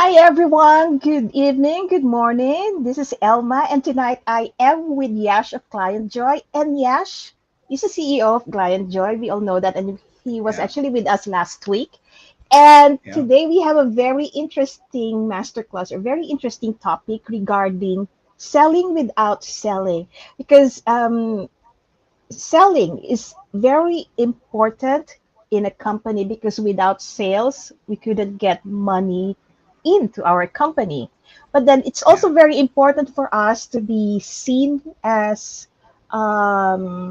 Hi everyone, good evening, good morning. This is Elma, and tonight I am with Yash of Clientjoy. And Yash is the CEO of Clientjoy. We all know that, and he was Yeah, actually with us last week. And yeah, today we have a very interesting masterclass, a very interesting topic regarding selling without selling, because selling is very important in a company because without sales we couldn't get money into our company, but then it's yeah, also very important for us to be seen as how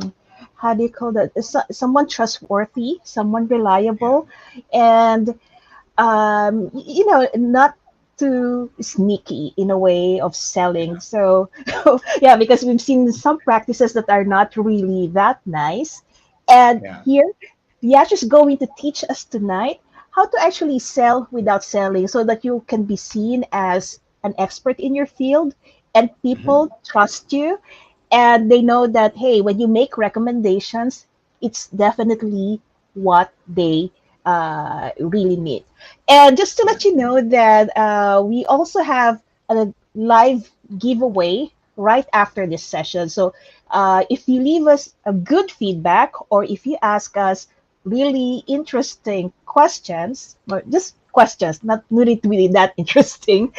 do you call that, someone trustworthy, someone yeah, reliable, and not too sneaky in a way of selling. yeah, So, yeah, because we've seen some practices that are not really that nice. And yeah, here, Yash is going to teach us tonight how to actually sell without selling so that you can be seen as an expert in your field and mhm, people trust you and they know that, hey, when you make recommendations, it's definitely what they really need. And just to yeah, let you know that we also have a live giveaway right after this session. So if you leave us a good feedback or if you ask us really interesting questions, or just questions, not really that interesting,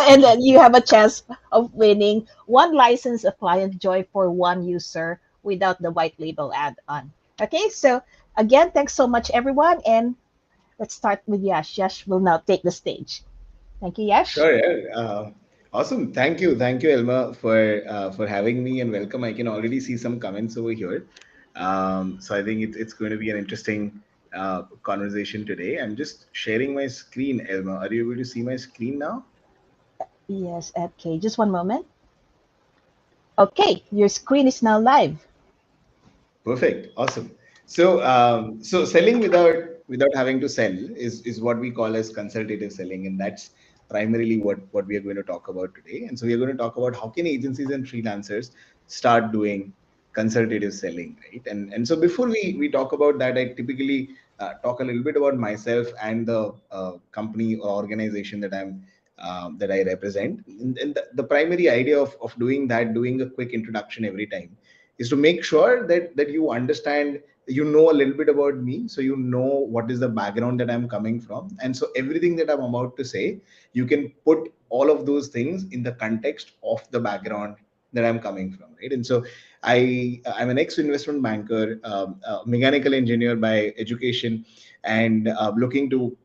and then you have a chance of winning one license of Clientjoy for one user without the white label add-on. Okay, so again, thanks so much, everyone, and let's start with Yash. Yash will now take the stage. Thank you, Yash. sure, yeah. Awesome. Thank you, Elma, for having me and welcome. I can already see some comments over here. So I think it's going to be an interesting conversation today. I'm just sharing my screen, Elma. Are you able to see my screen now? Yes, okay, just one moment. Okay, your screen is now live. Perfect. Awesome. So selling without having to sell is what we call as consultative selling, and that's primarily what we are going to talk about today. And so we are going to talk about how can agencies and freelancers start doing consultative selling, right? And so before we talk about that, I typically talk a little bit about myself and the company or organization that I represent. And the primary idea of doing that, doing a quick introduction every time is to make sure that you understand, you know, a little bit about me, so you know what is the background that I'm coming from, and so everything that I'm about to say, you can put all of those things in the context of the background that I'm coming from, right? And so I'm an ex investment banker, mechanical engineer by education, and looking to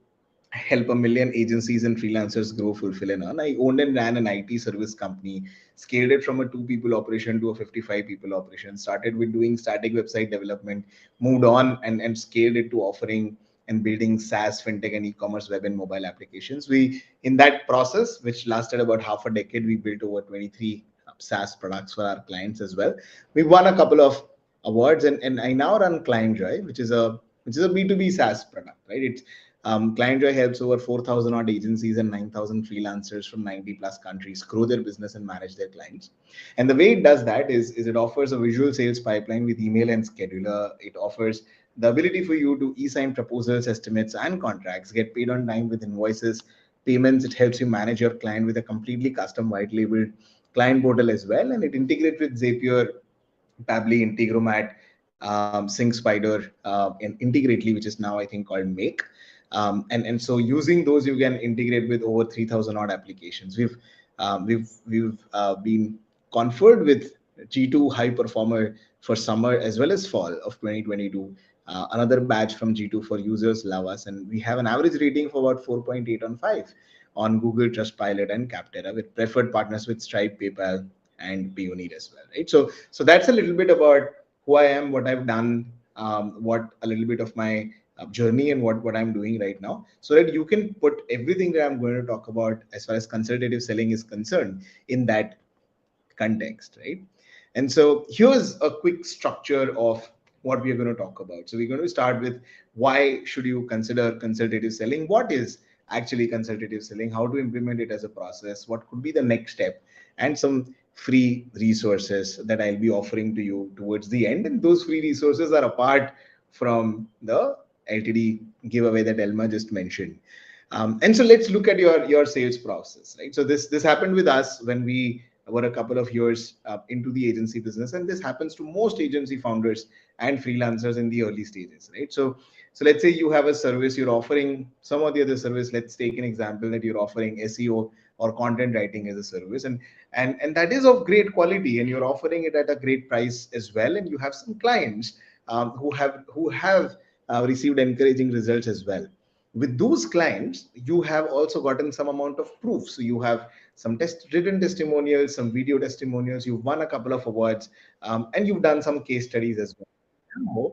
help a million agencies and freelancers grow, fulfill, and earn. I owned and ran an IT service company, scaled it from a two people operation to a 55 people operation, started with doing static website development, moved on and scaled it to offering and building SaaS, fintech, and e-commerce web and mobile applications. We, in that process, which lasted about half a decade, we built over 23 SaaS products for our clients as well. We won a couple of awards, and I now run Clientjoy, which is a B2B SaaS product, right? It's Clientjoy helps over 4,000 odd agencies and 9,000 freelancers from 90 plus countries grow their business and manage their clients. And the way it does that is it offers a visual sales pipeline with email and scheduler. It offers the ability for you to e-sign proposals, estimates, and contracts, get paid on time with invoices, payments. It helps you manage your client with a completely custom white labeled client portal as well. And it integrates with Zapier, Pabbly, Integromat, Sync Spider, and Integrately, which is now I think called Make. And so using those, you can integrate with over 3,000 odd applications. We've been conferred with G2 High Performer for summer as well as fall of 2022. Another badge from G2 for users love us, and we have an average rating of about 4.8 on 5 on Google Trustpilot and Capterra, with preferred partners with Stripe, PayPal, and Payoneer as well, right? So that's a little bit about who I am, what I've done, what a little bit of my journey and what I'm doing right now, so that you can put everything that I'm going to talk about as far as consultative selling is concerned in that context, right? And so here's a quick structure of what we are going to talk about. So we're going to start with why should you consider consultative selling? What is actually consultative selling? How to implement it as a process? What could be the next step? And some free resources that I'll be offering to you towards the end. And those free resources are apart from the LTD giveaway that Elma just mentioned. And so let's look at your sales process, right? So this happened with us when we were a couple of years into the agency business, and this happens to most agency founders and freelancers in the early stages, right? So let's say you have a service, you're offering some of the other service. Let's take an example that you're offering SEO or content writing as a service, and that is of great quality, and you're offering it at a great price as well, and you have some clients who have received encouraging results as well. With those clients you have also gotten some amount of proof, so you have some written testimonials, some video testimonials, you've won a couple of awards, and you've done some case studies as well. Now,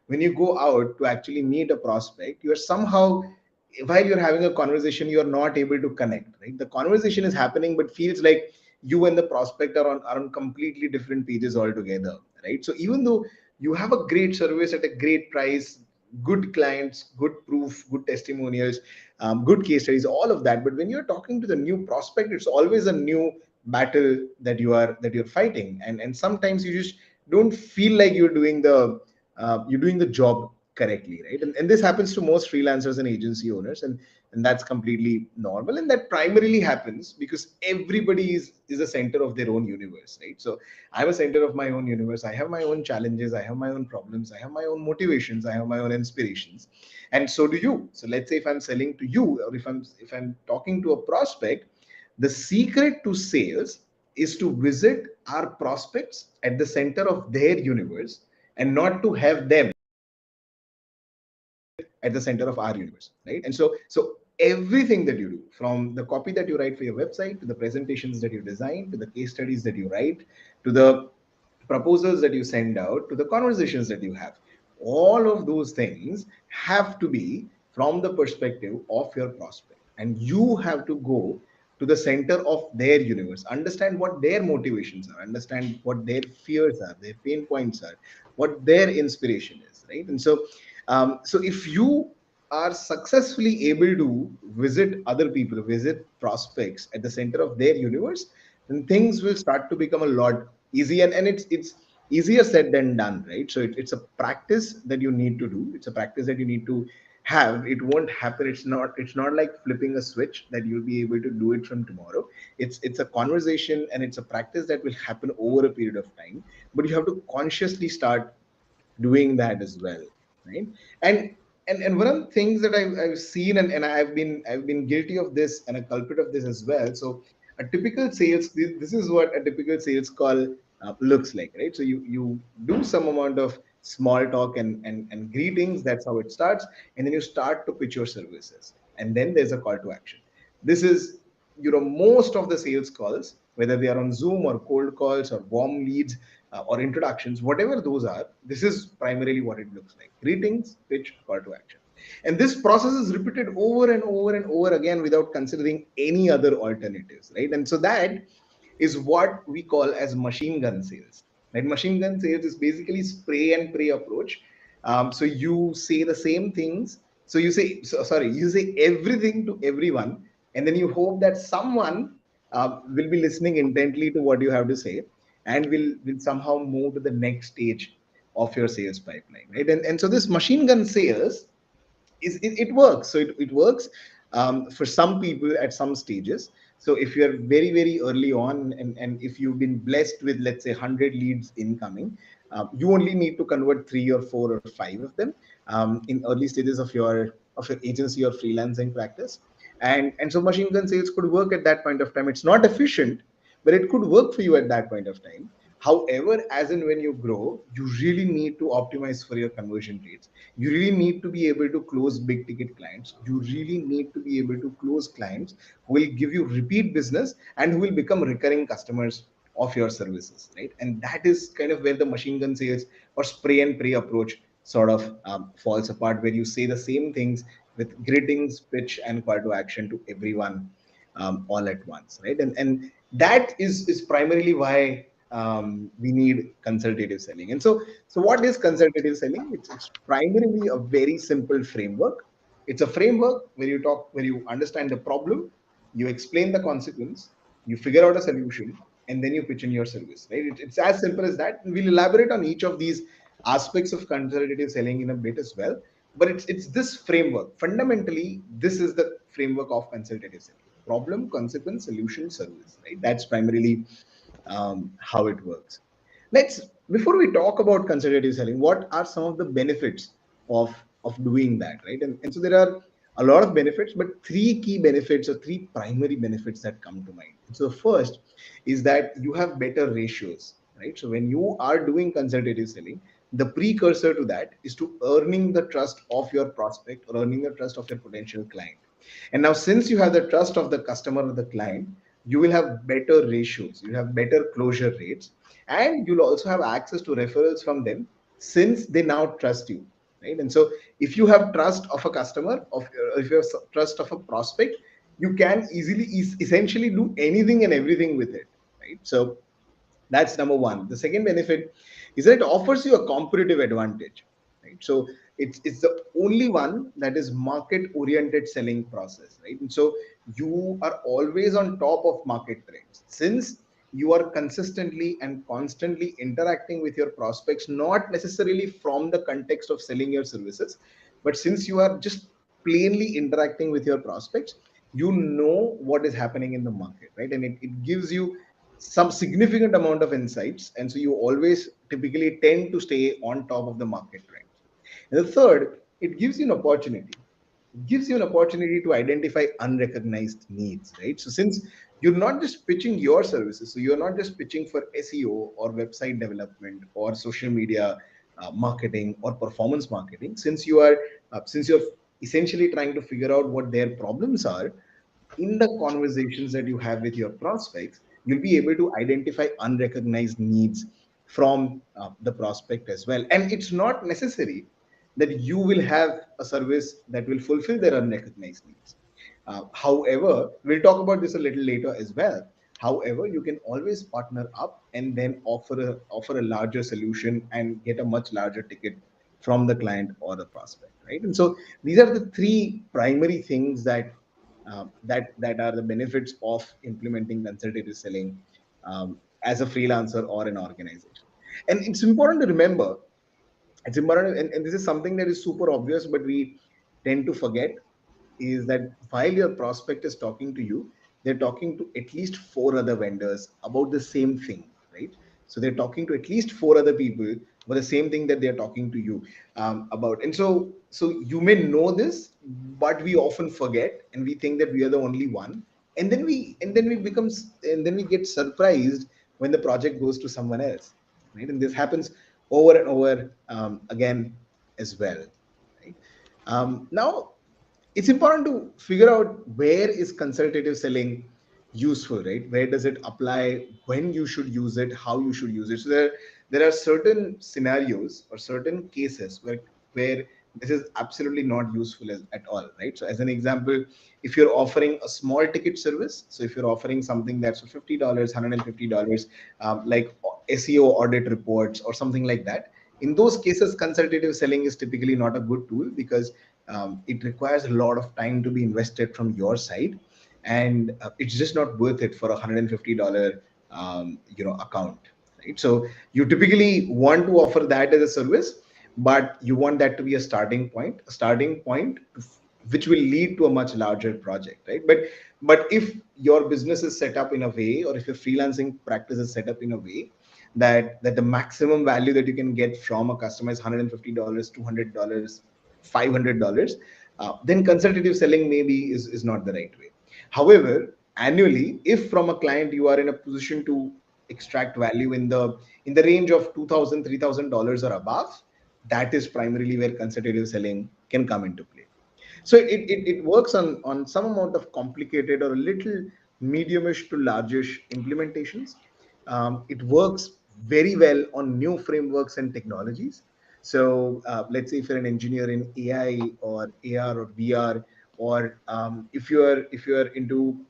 when you go out to actually meet a prospect, you're somehow, while you're having a conversation, you're not able to connect, right? The conversation is happening but feels like you and the prospect are on completely different pages altogether, right? So even though you have a great service at a great price, good clients, good proof, good testimonials, good case studies, all of that, but when you're talking to the new prospect, it's always a new battle that you're fighting, and sometimes you just don't feel like you're doing the job correctly, right? And this happens to most freelancers and agency owners, and that's completely normal, and that primarily happens because everybody is a center of their own universe, right? So I'm a center of my own universe. I have my own challenges, I have my own problems, I have my own motivations, I have my own inspirations, and so do you. So let's say if I'm selling to you, or if I'm talking to a prospect, the secret to sales is to visit our prospects at the center of their universe, and not to have them at the center of our universe, right? And so everything that you do, from the copy that you write for your website, to the presentations that you design, to the case studies that you write, to the proposals that you send out, to the conversations that you have, all of those things have to be from the perspective of your prospect, and you have to go to the center of their universe, understand what their motivations are, understand what their fears are, their pain points are, what their inspiration is, right? And so if you are successfully able to visit other people, visit prospects at the center of their universe, then things will start to become a lot easier. And it's easier said than done, right? So it's a practice that you need to do. It's a practice that you need to have. It won't happen. It's not like flipping a switch that you'll be able to do it from tomorrow. It's a conversation, and it's a practice that will happen over a period of time, but you have to consciously start doing that as well, right? And one of the things that I've seen, and I've been guilty of this and a culprit of this as well. So a typical sales, this is what a typical sales call looks like, right? So you do some amount of small talk and greetings. That's how it starts, and then you start to pitch your services, and then there's a call to action. This is, most of the sales calls, whether they are on Zoom or cold calls or warm leads, or introductions, whatever those are, this is primarily what it looks like: greetings, pitch, call to action. And this process is repeated over and over and over again without considering any other alternatives, right? And so that is what we call as machine gun sales. Right? Machine gun sales is basically spray and pray approach. So you say the same things. You say everything to everyone, and then you hope that someone will be listening intently to what you have to say, and will somehow move to the next stage of your sales pipeline, right? And so this machine gun sales it works. So it works for some people at some stages. So if you're very very early on, and if you've been blessed with, let's say, 100 leads incoming, you only need to convert 3 or 4 or 5 of them in early stages of your agency or freelancing practice. And so machine gun sales could work at that point of time. It's not efficient, but it could work for you at that point of time. However, as and when you grow, you really need to optimize for your conversion rates. You really need to be able to close big ticket clients. You really need to be able to close clients who will give you repeat business and who will become recurring customers of your services, right? And that is kind of where the machine gun sales or spray and pray approach sort of falls apart, where you say the same things with greetings, pitch, and call to action to everyone, all at once, right? And that is primarily why we need consultative selling. And so what is consultative selling? It's primarily a very simple framework. It's a framework where you understand the problem, you explain the consequence, you figure out a solution, and then you pitch in your service, right? It's as simple as that. And we'll elaborate on each of these aspects of consultative selling in a bit as well. but it's this framework. Fundamentally, this is the framework of consultative selling: problem, consequence, solution, service. Right? That's primarily how it works. Let's Before we talk about consultative selling, what are some of the benefits of doing that, right? And so there are a lot of benefits, but three key benefits or three primary benefits that come to mind. And so the first is that you have better ratios, right? So when you are doing consultative selling, the precursor to that is to earning the trust of your prospect or earning the trust of your potential client. And now, since you have the trust of the customer or the client, you will have better ratios, you have better closure rates, and you'll also have access to referrals from them since they now trust you, right? And so if you have trust of a customer, if you have trust of a prospect, you can easily essentially do anything and everything with it, right? So that's number one. The second benefit is that it offers you a competitive advantage, right? So it's the only one that is market oriented selling process, right? And so you are always on top of market trends since you are consistently and constantly interacting with your prospects, not necessarily from the context of selling your services, but since you are just plainly interacting with your prospects, you know what is happening in the market, right? And it gives you some significant amount of insights, and so you always typically tend to stay on top of the market trends. And the third, it gives you an opportunity. It gives you an opportunity to identify unrecognized needs, right? So since you're not just pitching your services, so you're not just pitching for SEO or website development or social media marketing or performance marketing, since you're essentially trying to figure out what their problems are, in the conversations that you have with your prospects, you'll be able to identify unrecognized needs from the prospect as well. And it's not necessary that you will have a service that will fulfill their unrecognized needs. However, we'll talk about this a little later as well. However, you can always partner up and then offer a larger solution and get a much larger ticket from the client or the prospect, right? And so these are the three primary things that are the benefits of implementing consultative selling as a freelancer or an organization. And it's important to remember, it's important, and this is something that is super obvious, but we tend to forget, is that while your prospect is talking to you, they're talking to at least four other vendors about the same thing, right? So they're talking to at least four other people about the same thing that they're talking to you about. And so you may know this, but we often forget and we think that we are the only one. And then we get surprised when the project goes to someone else, right? And this happens over and over again as well, right? Now it's important to figure out where is consultative selling useful, right? Where does it apply, when you should use it, how you should use it. So there are certain scenarios or certain cases where this is absolutely not useful at all, right? So as an example, if you're offering a small ticket service, so if you're offering something that's for $50, $150, like SEO audit reports or something like that, in those cases consultative selling is typically not a good tool because it requires a lot of time to be invested from your side, and it's just not worth it for $150 account, right? So you typically want to offer that as a service, but you want that to be a starting point which will lead to a much larger project, right? But if your business is set up in a way, or if your freelancing practice is set up in a way that the maximum value that you can get from a customer is $150, $200, $500, then consultative selling maybe is not the right way. However, annually, if from a client you are in a position to extract value in the range of $2,000, $3,000 or above, that is primarily where consultative selling can come into play. So it works on some amount of complicated or a little mediumish to largish implementations. It works very well on new frameworks and technologies. So let's say if you're an engineer in AI or AR or VR, or if you're into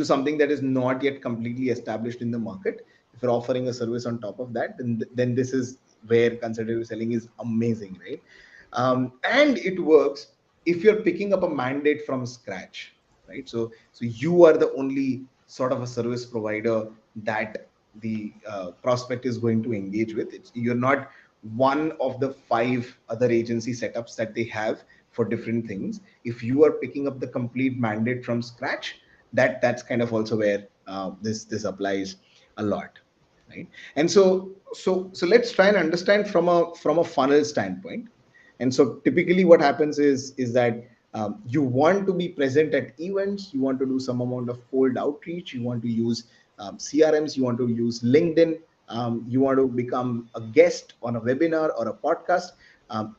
something that is not yet completely established in the market, if you're offering a service on top of that, then this is where consultative selling is amazing, right? And it works if you're picking up a mandate from scratch, right? So you are the only sort of a service provider that the prospect is going to engage with. You're not one of the five other agency setups that they have for different things. If you are picking up the complete mandate from scratch, that's kind of also where this applies a lot, right? And so let's try and understand from a funnel standpoint. And so typically what happens is that you want to be present at events, you want to do some amount of cold outreach, you want to use CRMs, you want to use LinkedIn, you want to become a guest on a webinar or a podcast,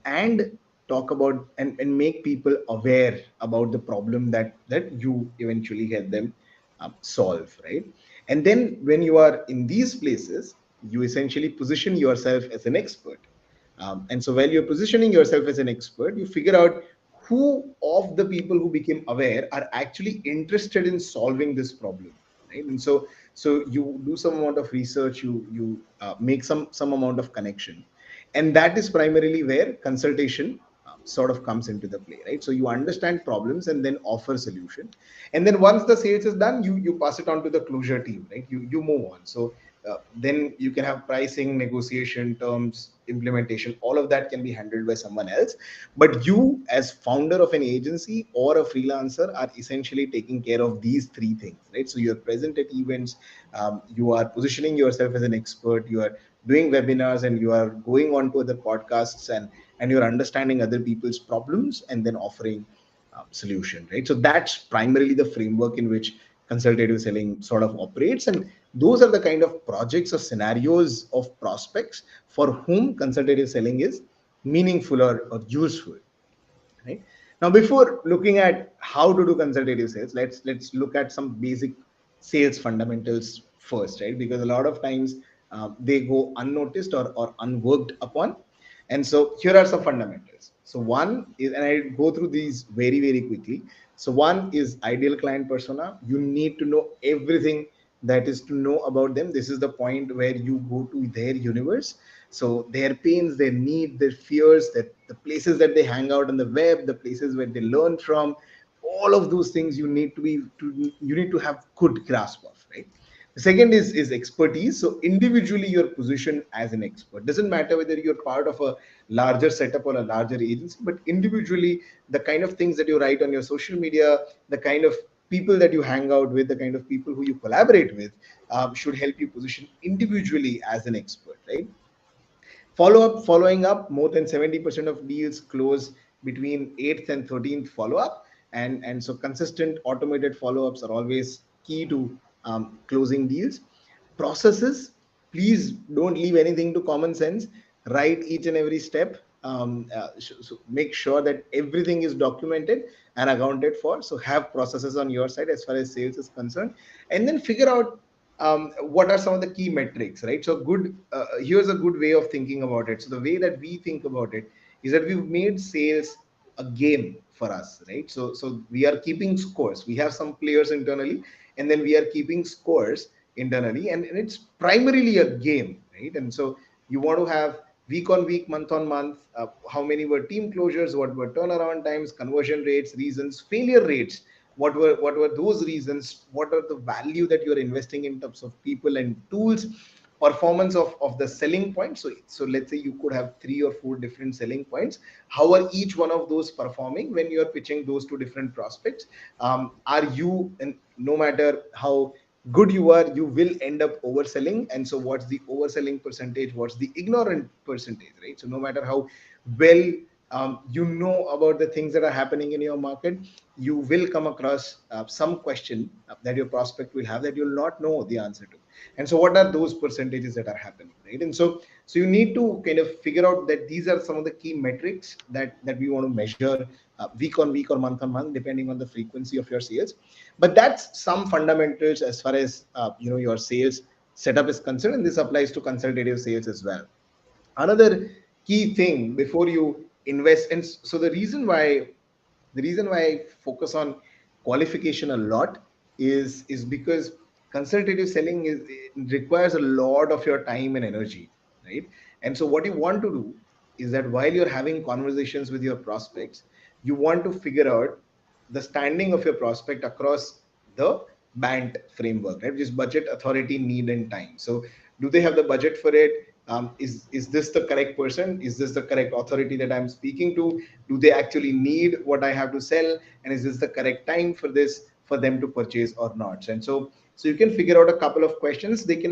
and talk about and make people aware about the problem that you eventually help them solve, right? And then when you are in these places, you essentially position yourself as an expert. And so while you're positioning yourself as an expert, you figure out who of the people who became aware are actually interested in solving this problem, right? And so you do some amount of research, you make some amount of connection, and that is primarily where consultation sort of comes into the play, right? So you understand problems and then offer solution, and then once the sales is done, you pass it on to the closure team, right? You move on. So then you can have pricing, negotiation, terms, implementation, all of that can be handled by someone else. But you, as founder of an agency or a freelancer, are essentially taking care of these three things, right? So you're present at events, you are positioning yourself as an expert, you are doing webinars, and you are going on to other podcasts, and you're understanding other people's problems and then offering solution, right? So that's primarily the framework in which consultative selling sort of operates, and those are the kind of projects or scenarios of prospects for whom consultative selling is meaningful or useful, right? Now, before looking at how to do consultative sales, let's look at some basic sales fundamentals first, right? Because a lot of times they go unnoticed or unworked upon. And so here are some fundamentals. So one is, and I go through these very very quickly. So one is ideal client persona. You need to know everything that is to know about them. This is the point where you go to their universe. So their pains, their need, their fears, that the places that they hang out on the web, the places where they learn from, all of those things you need to have good grasp of, right? The second is expertise. So individually you're positioned as an expert. Doesn't matter whether you're part of a larger setup or a larger agency, but individually the kind of things that you write on your social media, the kind of people that you hang out with, the kind of people who you collaborate with, should help you position individually as an expert, right? Following up, more than 70% of deals close between 8th and 13th follow up. And so consistent automated follow ups are always key to closing deals. Processes, please don't leave anything to common sense. Write each and every step. So make sure that everything is documented and accounted for. So have processes on your side as far as sales is concerned, and then figure out what are some of the key metrics, right? So good, here's a good way of thinking about it. So the way that we think about it is that we've made sales a game for us, right? So we are keeping scores. We have some players internally, and then we are keeping scores internally, and it's primarily a game, right? And so you want to have week on week, month on month, how many were team closures, what were turnaround times, conversion rates, reasons, failure rates, what were those reasons, what are the value that you're investing in terms of people and tools, performance of the selling point. So let's say you could have 3 or 4 different selling points. How are each one of those performing when you're pitching those to different prospects? Are you, and no matter how good you are, you will end up overselling. And so what's the overselling percentage, what's the ignorant percentage, right? So no matter how well you know about the things that are happening in your market, you will come across some question that your prospect will have that you'll not know the answer to. And so what are those percentages that are happening, right? And so you need to kind of figure out that these are some of the key metrics that we want to measure week on week or month on month, depending on the frequency of your sales. But that's some fundamentals as far as your sales setup is concerned, and this applies to consultative sales as well. Another key thing before you invest, and so the reason why I focus on qualification a lot is because consultative selling it requires a lot of your time and energy, right? And so what you want to do is that while you're having conversations with your prospects, you want to figure out the standing of your prospect across the BANT framework, right? Which is budget, authority, need, and time. So do they have the budget for it? is this the correct person? Is this the correct authority that I'm speaking to? Do they actually need what I have to sell? And is this the correct time for this for them to purchase or not? And so you can figure out a couple of questions. They need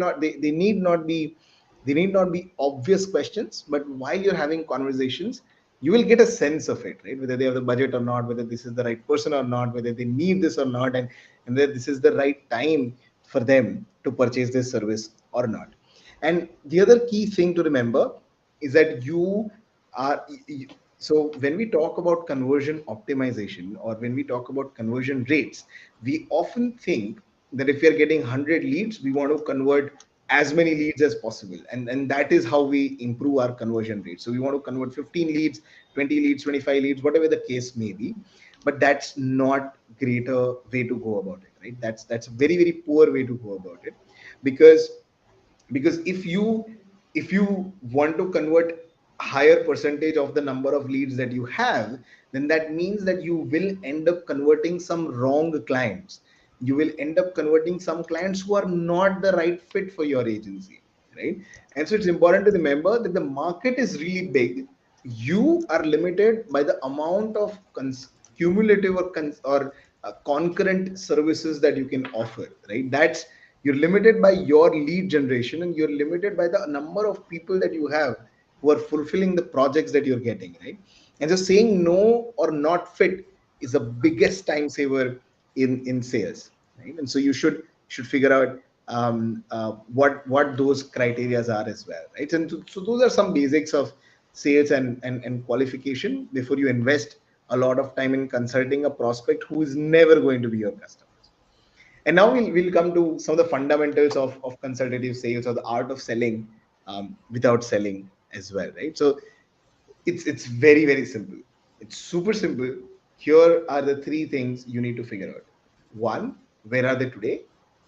not be, they need not be obvious questions, but while you're having conversations, you will get a sense of it, right? Whether they have the budget or not, whether this is the right person or not, whether they need this or not, and whether this is the right time for them to purchase this service or not. And the other key thing to remember is that you are, so when we talk about conversion optimization or when we talk about conversion rates, we often think that if we are getting 100 leads, we want to convert as many leads as possible. And that is how we improve our conversion rate. So we want to convert 15 leads, 20 leads, 25 leads, whatever the case may be. But that's not greater way to go about it, right? That's a very, very poor way to go about it. Because because if you want to convert higher percentage of the number of leads that you have, then that means that you will end up converting some wrong clients. You will end up converting some clients who are not the right fit for your agency, right? And so it's important to remember that the market is really big. You are limited by the amount of cumulative or concurrent services that you can offer, right? That's, you're limited by your lead generation, and you're limited by the number of people that you have who are fulfilling the projects that you're getting, right? And so saying no or not fit is the biggest time saver in sales, right? And so you should figure out what those criterias are as well, right? And so those are some basics of sales and qualification before you invest a lot of time in consulting a prospect who is never going to be your customer. And now we'll come to some of the fundamentals of consultative sales or the art of selling without selling as well, right? So it's very, very simple. It's super simple. Here are the three things you need to figure out. One, where are they today?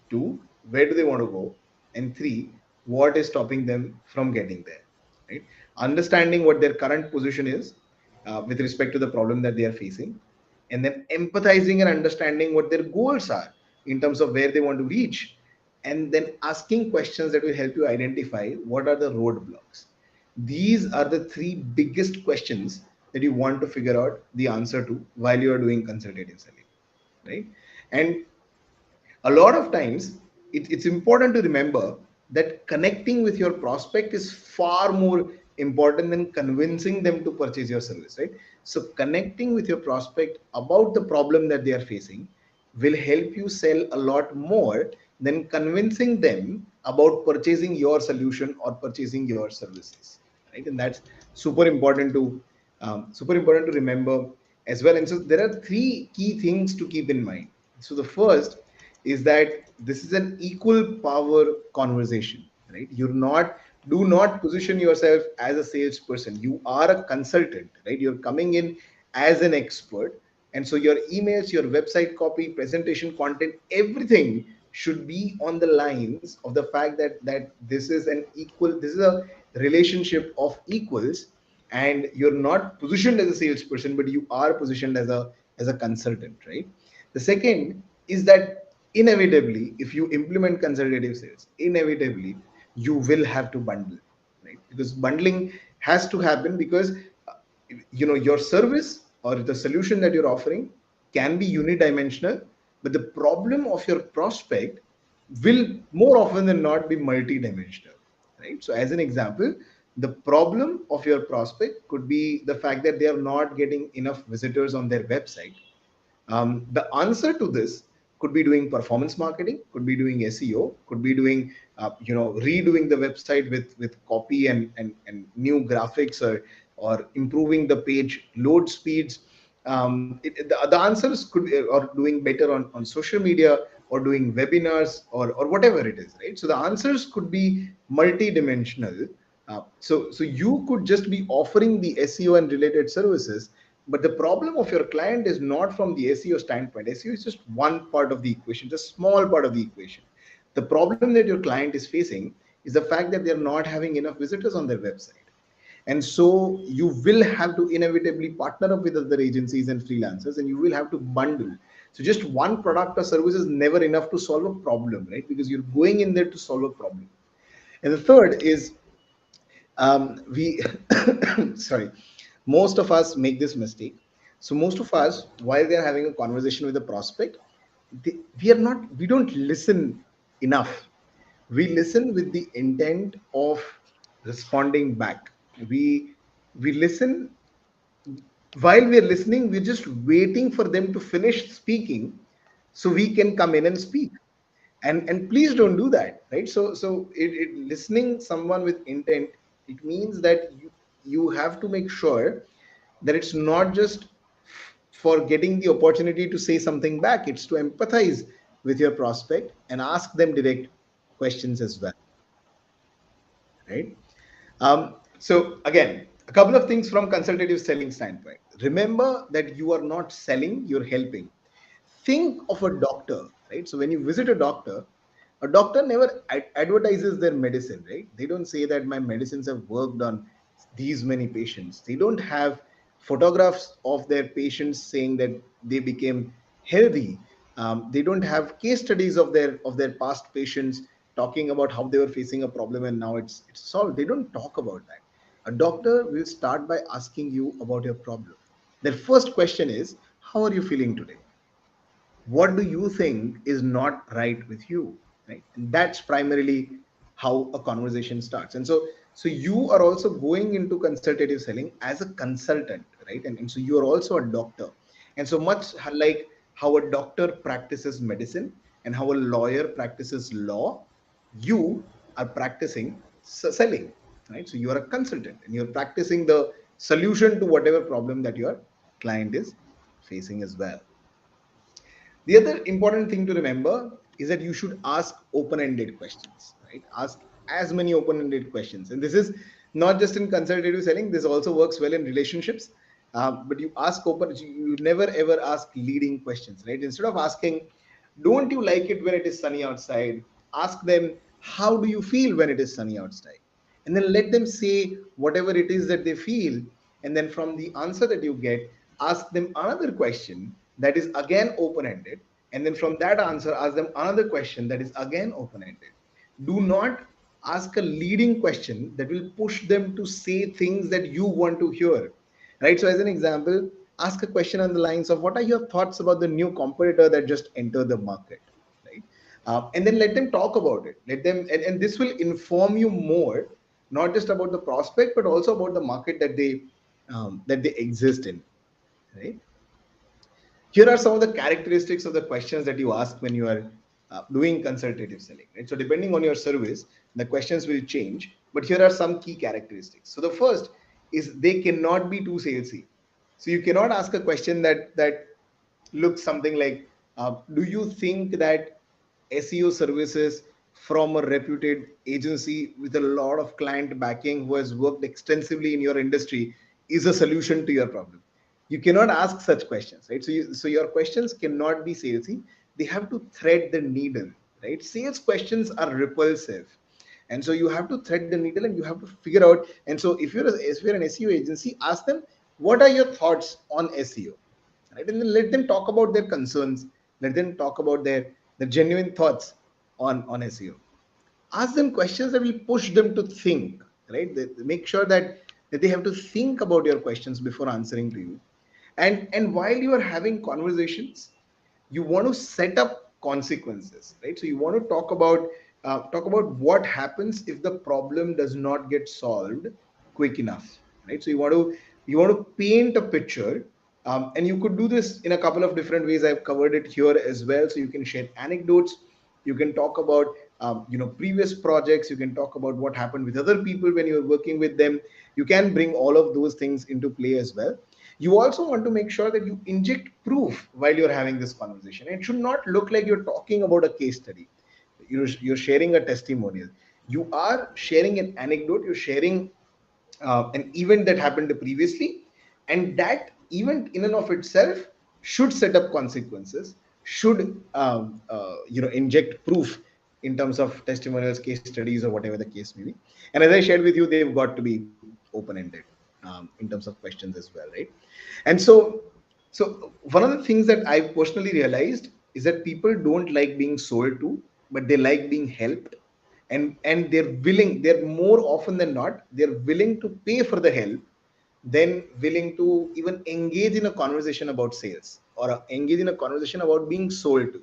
Two, where do they want to go? And three, what is stopping them from getting there, right? Understanding what their current position is with respect to the problem that they are facing, and then empathizing and understanding what their goals are in terms of where they want to reach, and then asking questions that will help you identify what are the roadblocks. These are the three biggest questions that you want to figure out the answer to while you are doing consultative selling, right? And a lot of times it's important to remember that connecting with your prospect is far more important than convincing them to purchase your service, right? So connecting with your prospect about the problem that they are facing will help you sell a lot more than convincing them about purchasing your solution or purchasing your services, right? And that's super important to super important to remember as well. And so there are three key things to keep in mind. So the first is that this is an equal power conversation, right? You're not, do not position yourself as a salesperson. You are a consultant, right? You're coming in as an expert. And so your emails, your website copy, presentation content, everything should be on the lines of the fact that this is an equal, this is a relationship of equals, and you're not positioned as a salesperson, but you are positioned as a consultant, right? The second is that inevitably, if you implement consultative sales, inevitably you will have to bundle, right? Because bundling has to happen, because your service or the solution that you're offering can be unidimensional, but the problem of your prospect will more often than not be multidimensional, right? So as an example, the problem of your prospect could be the fact that they are not getting enough visitors on their website. The answer to this could be doing performance marketing, could be doing SEO, could be doing redoing the website with copy and new graphics, or improving the page load speeds. The answers could be, or doing better on social media, or doing webinars, or whatever it is, right? So the answers could be multidimensional. So you could just be offering the SEO and related services, but the problem of your client is not from the SEO standpoint. SEO is just one part of the equation, just small part of the equation. The problem that your client is facing is the fact that they're not having enough visitors on their website. And so you will have to inevitably partner up with other agencies and freelancers, and you will have to bundle. So just one product or service is never enough to solve a problem, right? Because you're going in there to solve a problem. And the third is We sorry, most of us make this mistake. So most of us, while they're having a conversation with a prospect, we don't listen enough. We listen with the intent of responding back. We listen. While we're listening, we're just waiting for them to finish speaking so we can come in and speak. And please don't do that, right? Listening someone with intent, it means that you have to make sure that it's not just for getting the opportunity to say something back. It's to empathize with your prospect and ask them direct questions as well, right? So again, a couple of things from consultative selling standpoint. Remember that you are not selling, you're helping. Think of a doctor, right? So when you visit a doctor never advertises their medicine, right? They don't say that my medicines have worked on these many patients. They don't have photographs of their patients saying that they became healthy. They don't have case studies of their past patients talking about how they were facing a problem and now it's solved. They don't talk about that. A doctor will start by asking you about your problem. Their first question is, how are you feeling today? What do you think is not right with you, right? And that's primarily how a conversation starts. And so you are also going into consultative selling as a consultant, right? And so you are also a doctor. And so much like how a doctor practices medicine and how a lawyer practices law, you are practicing selling, right? So you are a consultant and you're practicing the solution to whatever problem that your client is facing as well. The other important thing to remember is that you should ask open-ended questions, right? Ask as many open-ended questions. And this is not just in consultative selling, this also works well in relationships. But you ask open, you never ever ask leading questions, right? Instead of asking, don't you like it when it is sunny outside? Ask them, how do you feel when it is sunny outside? And then let them say whatever it is that they feel. And then from the answer that you get, ask them another question that is again open ended. And then from that answer, ask them another question that is again open ended. Do not ask a leading question that will push them to say things that you want to hear, right? So as an example, ask a question on the lines of, what are your thoughts about the new competitor that just entered the market, right? And then let them talk about it. Let them, and this will inform you more, not just about the prospect, but also about the market that they exist in, right? Here are some of the characteristics of the questions that you ask when you are doing consultative selling, right? So depending on your service, the questions will change, but here are some key characteristics. So the first is they cannot be too salesy. So you cannot ask a question that looks something like, do you think that SEO services from a reputed agency with a lot of client backing who has worked extensively in your industry is a solution to your problem? You cannot ask such questions, right? So your questions cannot be salesy. They have to thread the needle, right? Sales questions are repulsive, and so you have to thread the needle and you have to figure out. And so if you're an SEO agency, ask them, what are your thoughts on SEO, right? And then let them talk about their concerns. Let them talk about their genuine thoughts on SEO. Ask them questions that will push them to think, right? Make sure that they have to think about your questions before answering to you. And while you are having conversations, you want to set up consequences, right? So you want to talk about what happens if the problem does not get solved quick enough, right? So you want to paint a picture. And you could do this in a couple of different ways. I've covered it here as well. So you can share anecdotes, you can talk about previous projects, you can talk about what happened with other people when you're working with them. You can bring all of those things into play as well. You also want to make sure that you inject proof while you're having this conversation. It should not look like you're talking about a case study. You're sharing a testimonial, you are sharing an anecdote, you're sharing an event that happened previously, and that event in and of itself should set up consequences, should inject proof in terms of testimonials, case studies, or whatever the case may be. And as I shared with you, they've got to be open-ended in terms of questions as well, right? And so one of the things that I personally realized is that people don't like being sold to, but they like being helped. and they're more often than not, they're willing to pay for the help than willing to even engage in a conversation about sales or engage in a conversation about being sold to,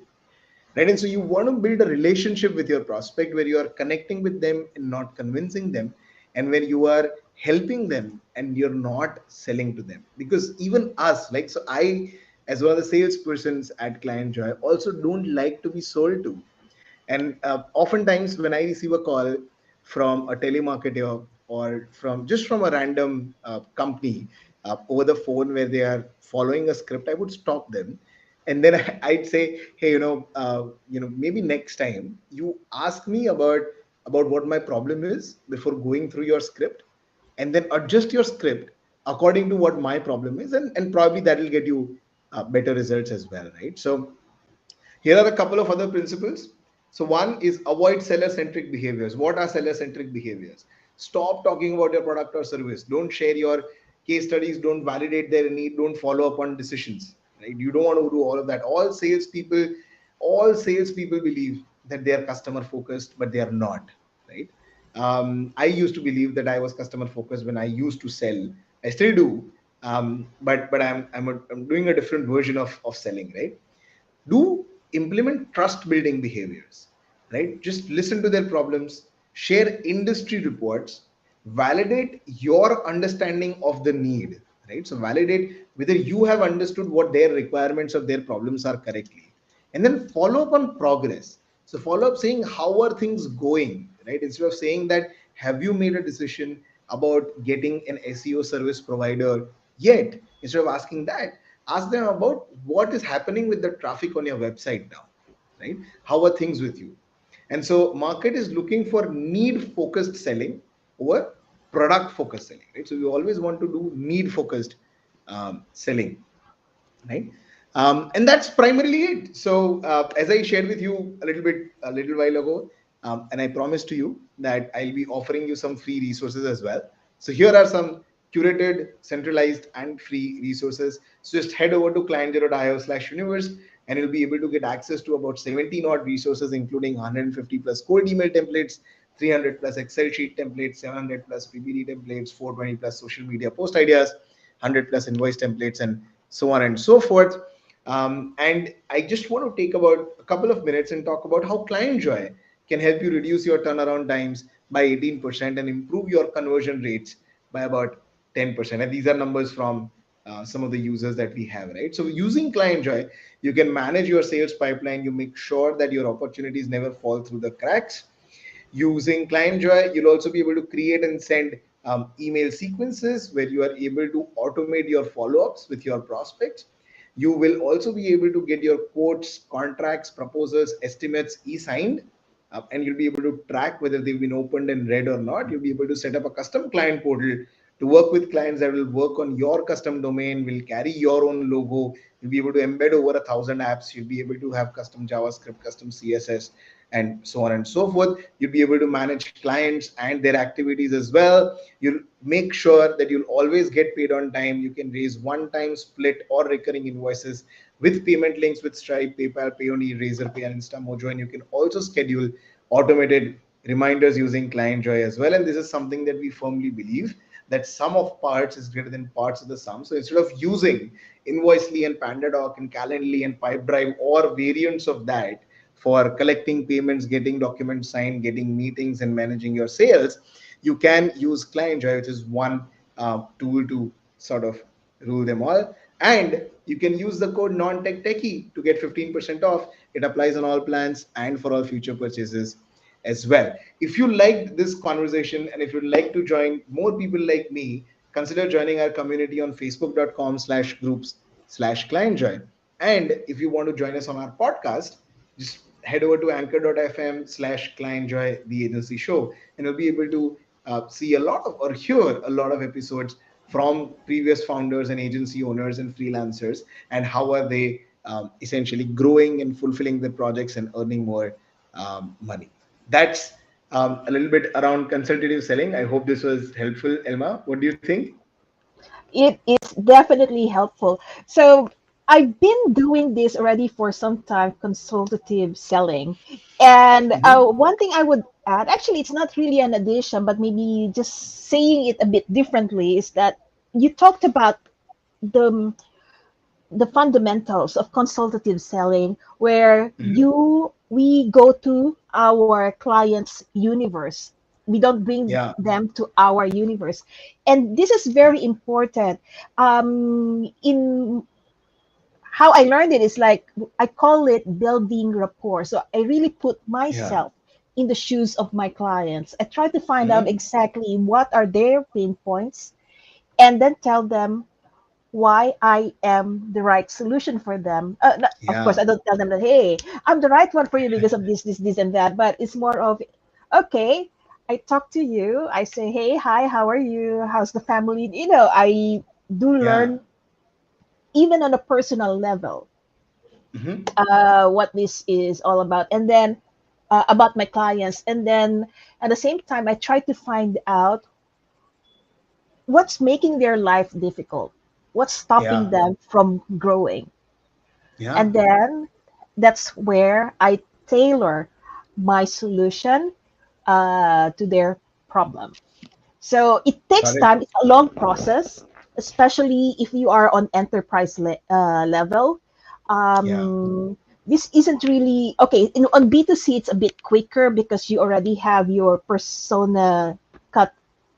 right? And so you want to build a relationship with your prospect where you are connecting with them and not convincing them, and where you are helping them and you're not selling to them. Because even us, like, so I, as one of the salespersons at Clientjoy, also don't like to be sold to. And oftentimes, when I receive a call from a telemarketer or from a random company over the phone where they are following a script, I would stop them, and then I'd say, hey, maybe next time you ask me about what my problem is before going through your script, and then adjust your script according to what my problem is, and probably that will get you better results as well, right? So here are a couple of other principles. So, one is avoid seller centric behaviors. What are seller centric behaviors? Stop talking about your product or service. Don't share your case studies. Don't validate their need. Don't follow up on decisions. Right? You don't want to do all of that. All salespeople believe that they are customer focused, but they are not. Right? I used to believe that I was customer focused when I used to sell. I still do, but I'm doing a different version of selling. Right? Do implement trust building behaviors, right? Just listen to their problems, share industry reports, validate your understanding of the need, right? So validate whether you have understood what their requirements of their problems are correctly, and then follow up on progress. So follow up saying, how are things going, right? Instead of saying that, have you made a decision about getting an SEO service provider yet? Instead of asking that, ask them about what is happening with the traffic on your website now, right? How are things with you? And so market is looking for need focused selling over product focused selling, right? So you always want to do need focused selling, right? And that's primarily it. So as I shared with you a little while ago, and I promised to you that I'll be offering you some free resources as well. So here are some curated, centralized, and free resources. So just head over to client0.io/universe, and you'll be able to get access to about 17 odd resources, including 150 plus cold email templates, 300 plus Excel sheet templates, 700 plus PPT templates, 420 plus social media post ideas, 100 plus invoice templates, and so on and so forth. And I just want to take about a couple of minutes and talk about how Clientjoy can help you reduce your turnaround times by 18% and improve your conversion rates by about 10%. And these are numbers from some of the users that we have, right? So using Clientjoy, you can manage your sales pipeline. You make sure that your opportunities never fall through the cracks. Using Clientjoy, you'll also be able to create and send email sequences where you are able to automate your follow-ups with your prospects. You will also be able to get your quotes, contracts, proposals, estimates e-signed, and you'll be able to track whether they've been opened and read or not. You'll be able to set up a custom client portal to work with clients that will work on your custom domain, will carry your own logo. You'll be able to embed over 1,000 apps. You'll be able to have custom JavaScript, custom CSS, and so on and so forth. You'll be able to manage clients and their activities as well. You'll make sure that you'll always get paid on time. You can raise one-time split or recurring invoices with payment links with Stripe, PayPal, Payoneer, Razorpay, and InstaMojo. And you can also schedule automated reminders using Clientjoy as well. And this is something that we firmly believe, that sum of parts is greater than parts of the sum. So instead of using Invoicely and PandaDoc and Calendly and Pipedrive or variants of that for collecting payments, getting documents signed, getting meetings, and managing your sales, you can use Clientjoy, which is one tool to sort of rule them all. And you can use the code non-tech techie to get 15% off. It applies on all plans and for all future purchases as well. If you liked this conversation and if you'd like to join more people like me, consider joining our community on facebook.com/groups/clientjoy. And if you want to join us on our podcast, just head over to anchor.fm/clientjoy, the agency show, and you'll be able to see a lot of or hear a lot of episodes from previous founders and agency owners and freelancers, and how are they essentially growing and fulfilling their projects and earning more money. That's a little bit around consultative selling. I hope this was helpful. Elma, what do you think? It is definitely helpful. So I've been doing this already for some time, consultative selling. And Mm-hmm. one thing I would add, actually, it's not really an addition, but maybe just saying it a bit differently, is that you talked about the the fundamentals of consultative selling, where Mhm. we go to our client's universe. We don't bring Yeah, them to our universe, and this is yeah, very important. In how I learned it is like, I call it building rapport. So I really put yeah. myself in the shoes of my clients. I try to find out Mhm. exactly what are their pain points, and then tell them why I am the right solution for them. Of course, Yeah, I don't tell them that, hey, I'm the right one for you because of this, and that. But it's more of, okay, I talk to you. I say, hey, hi, how are you? How's the family? I do yeah. learn even on a personal level Mhm. what this is all about, and then about my clients. And then at the same time, I try to find out what's making their life difficult, what's stopping Yeah, them from growing. yeah. And then that's where I tailor my solution to their problem. So it takes Got it. time. It's a long process, especially if you are on enterprise level. Yeah, This isn't really okay. On B2C, it's a bit quicker because you already have your persona cut.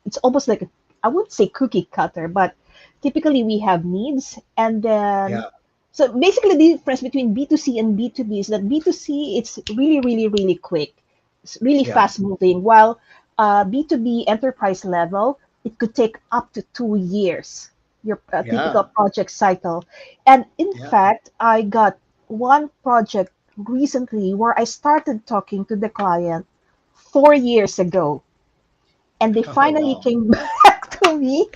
It's almost like I wouldn't say cookie cutter, but typically we have needs. And then, yeah, so basically, the difference between B2C and B2B is that B2C, it's really, really, really quick. It's really yeah, fast moving, while B2B enterprise level, it could take up to 2 years, your typical yeah, project cycle. And in yeah. fact, I got one project recently where I started talking to the client 4 years ago, and they Oh, finally wow. came back to me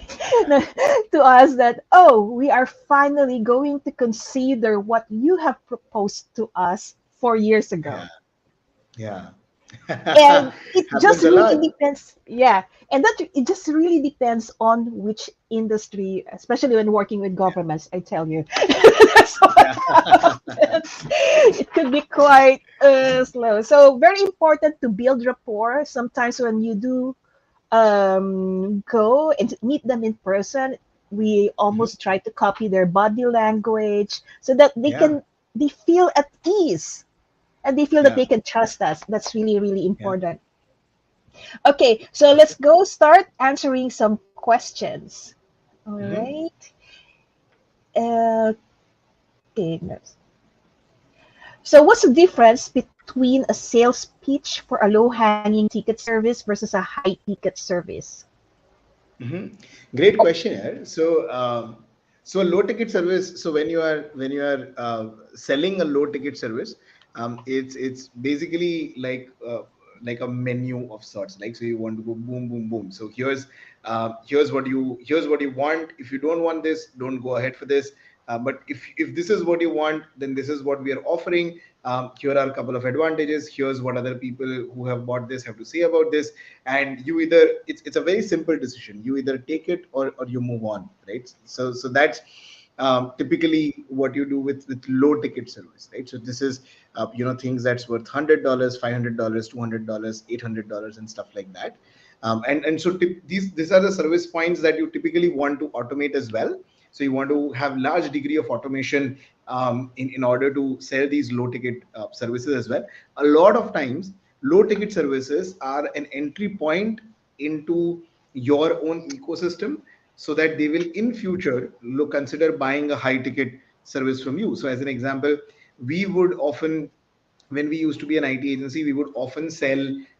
to us that, oh, we are finally going to consider what you have proposed to us 4 years ago. Yeah, yeah. And it just Happens a really lot. depends, yeah, and that it just really depends on which industry, especially when working with governments, I tell you. That's what Yeah, happens. It could be quite slow, so very important to build rapport. Sometimes when you do go and meet them in person, we Mhm. almost try to copy their body language so that Yeah, they feel at ease, and they feel that yeah, they can trust us. That's really, really yeah. important. Okay, so let's Perfect. go start answering some questions. All Mhm. right. Okay. So, what's the difference between a sales pitch for a low-hanging ticket service versus a high-ticket service? Mhm. Great question here. So low ticket service. So when you are selling a low ticket service, it's basically like a menu of sorts. Like, so you want to go boom, boom, boom. So here's what you want. If you don't want this, don't go ahead for this. But if this is what you want, then this is what we are offering. Here are a couple of advantages. Here's what other people who have bought this have to say about this. And you either, it's a very simple decision. You either take it or you move on, right? So that's typically what you do with low ticket service, right? So this is things that's worth $100, $500, $200, $800, and stuff like that. And so these are the service points that you typically want to automate as well. So you want to have large degree of automation in order to sell these low ticket services as well. A lot of times low ticket services are an entry point into your own ecosystem, so that they will in future look consider buying a high ticket service from you. So as an example, we would often, when we used to be an IT agency, we would often sell,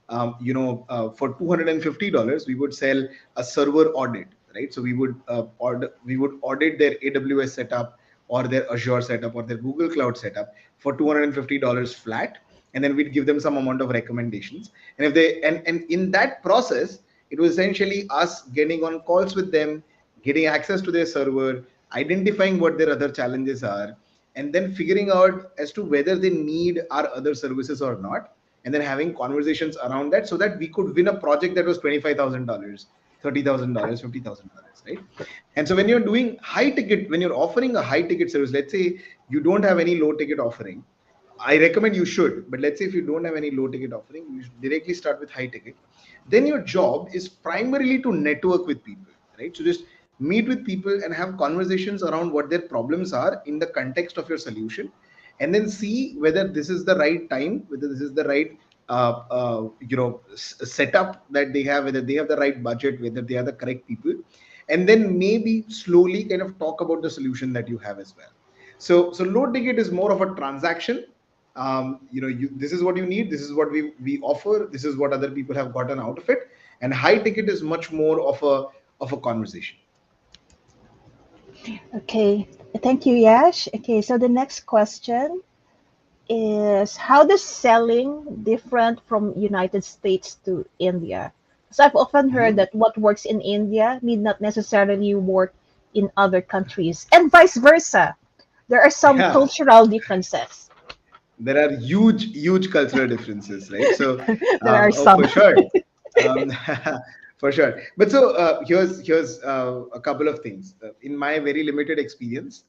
for $250, we would sell a server audit, right? So we would audit their AWS setup or their Azure setup or their Google Cloud setup for $250 flat, and then we'd give them some amount of recommendations. And if they and in that process, it was essentially us getting on calls with them, getting access to their server, identifying what their other challenges are, and then figuring out as to whether they need our other services or not, and then having conversations around that so that we could win a project that was $25,000, $30,000, $50,000, right? And so when you're doing high ticket, when you're offering a high ticket service, let's say you don't have any low ticket offering, I recommend you should, but let's say if you don't have any low ticket offering, you should directly start with high ticket. Then your job is primarily to network with people, right? So just meet with people and have conversations around what their problems are in the context of your solution, and then see whether this is the right time, whether this is the right setup that they have, whether they have the right budget, whether they are the correct people, and then maybe slowly kind of talk about the solution that you have as well. So low ticket is more of a transaction. This is what you need, this is what we offer, this is what other people have gotten out of it. And high ticket is much more of a conversation. Okay, thank you, Yash. Okay, so the next question is, how does selling different from United States to India? So I've often heard Mhm. that what works in India need not necessarily work in other countries, and vice versa. There are some Yeah, cultural differences. there are huge cultural differences, right? So There are oh, some. for sure. um, for sure. But so here's a couple of things. In my very limited experience,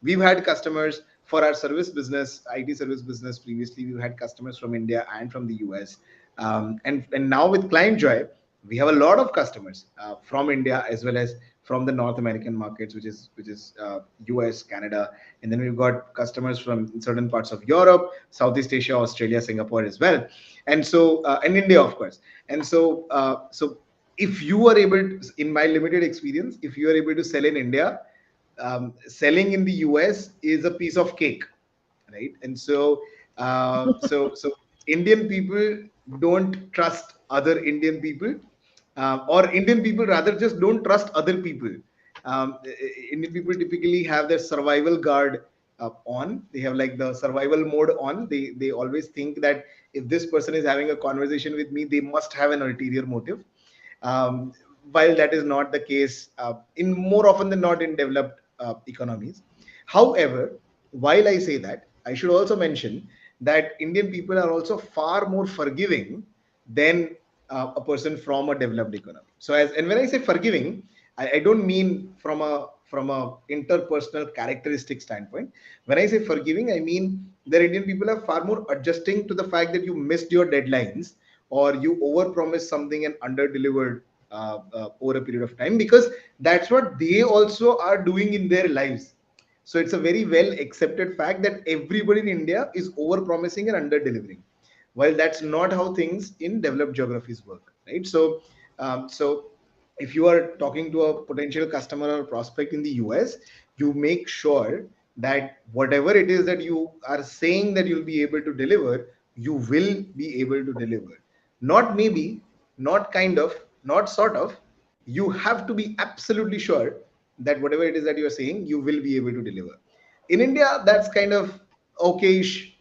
we've had customers for our service business, IT service business. Previously we've had customers from India and from the US, and now with Clientjoy we have a lot of customers from India as well as from the North American markets, which is US, Canada, and then we've got customers from certain parts of Europe, Southeast Asia, Australia, Singapore as well, and India, of course. And so if you are able to, in my limited experience, if you are able to sell in India, selling in the US is a piece of cake, right? And so Indian people don't trust other Indian people, or Indian people rather just don't trust other people. Indian people typically have their survival guard on. They have like the survival mode on. They always think that if this person is having a conversation with me, they must have an ulterior motive. um, while that is not the case in more often than not in developed economies. However, while I say that, I should also mention that Indian people are also far more forgiving than a person from a developed economy. So, and when I say forgiving, I don't mean from a interpersonal characteristic standpoint. When I say forgiving, I mean that Indian people are far more adjusting to the fact that you missed your deadlines or you overpromised something and underdelivered over a period of time, because that's what they also are doing in their lives. So it's a very well accepted fact that everybody in India is over promising and under delivering, while that's not how things in developed geographies work, right? So if you are talking to a potential customer or prospect in the US, you make sure that whatever it is that you are saying that you'll be able to deliver, you will be able to deliver. Not maybe, not kind of, not sort of. You have to be absolutely sure that whatever it is that you're saying, you will be able to deliver. In India, that's kind of okayish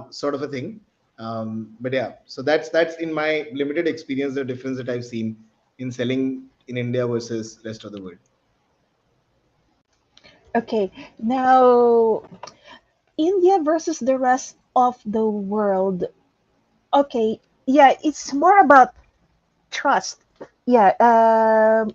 sort of a thing. But yeah, so that's in my limited experience the difference that I've seen in selling in India versus rest of the world. Okay, now India versus the rest of the world. Okay, yeah, it's more about trust. Yeah,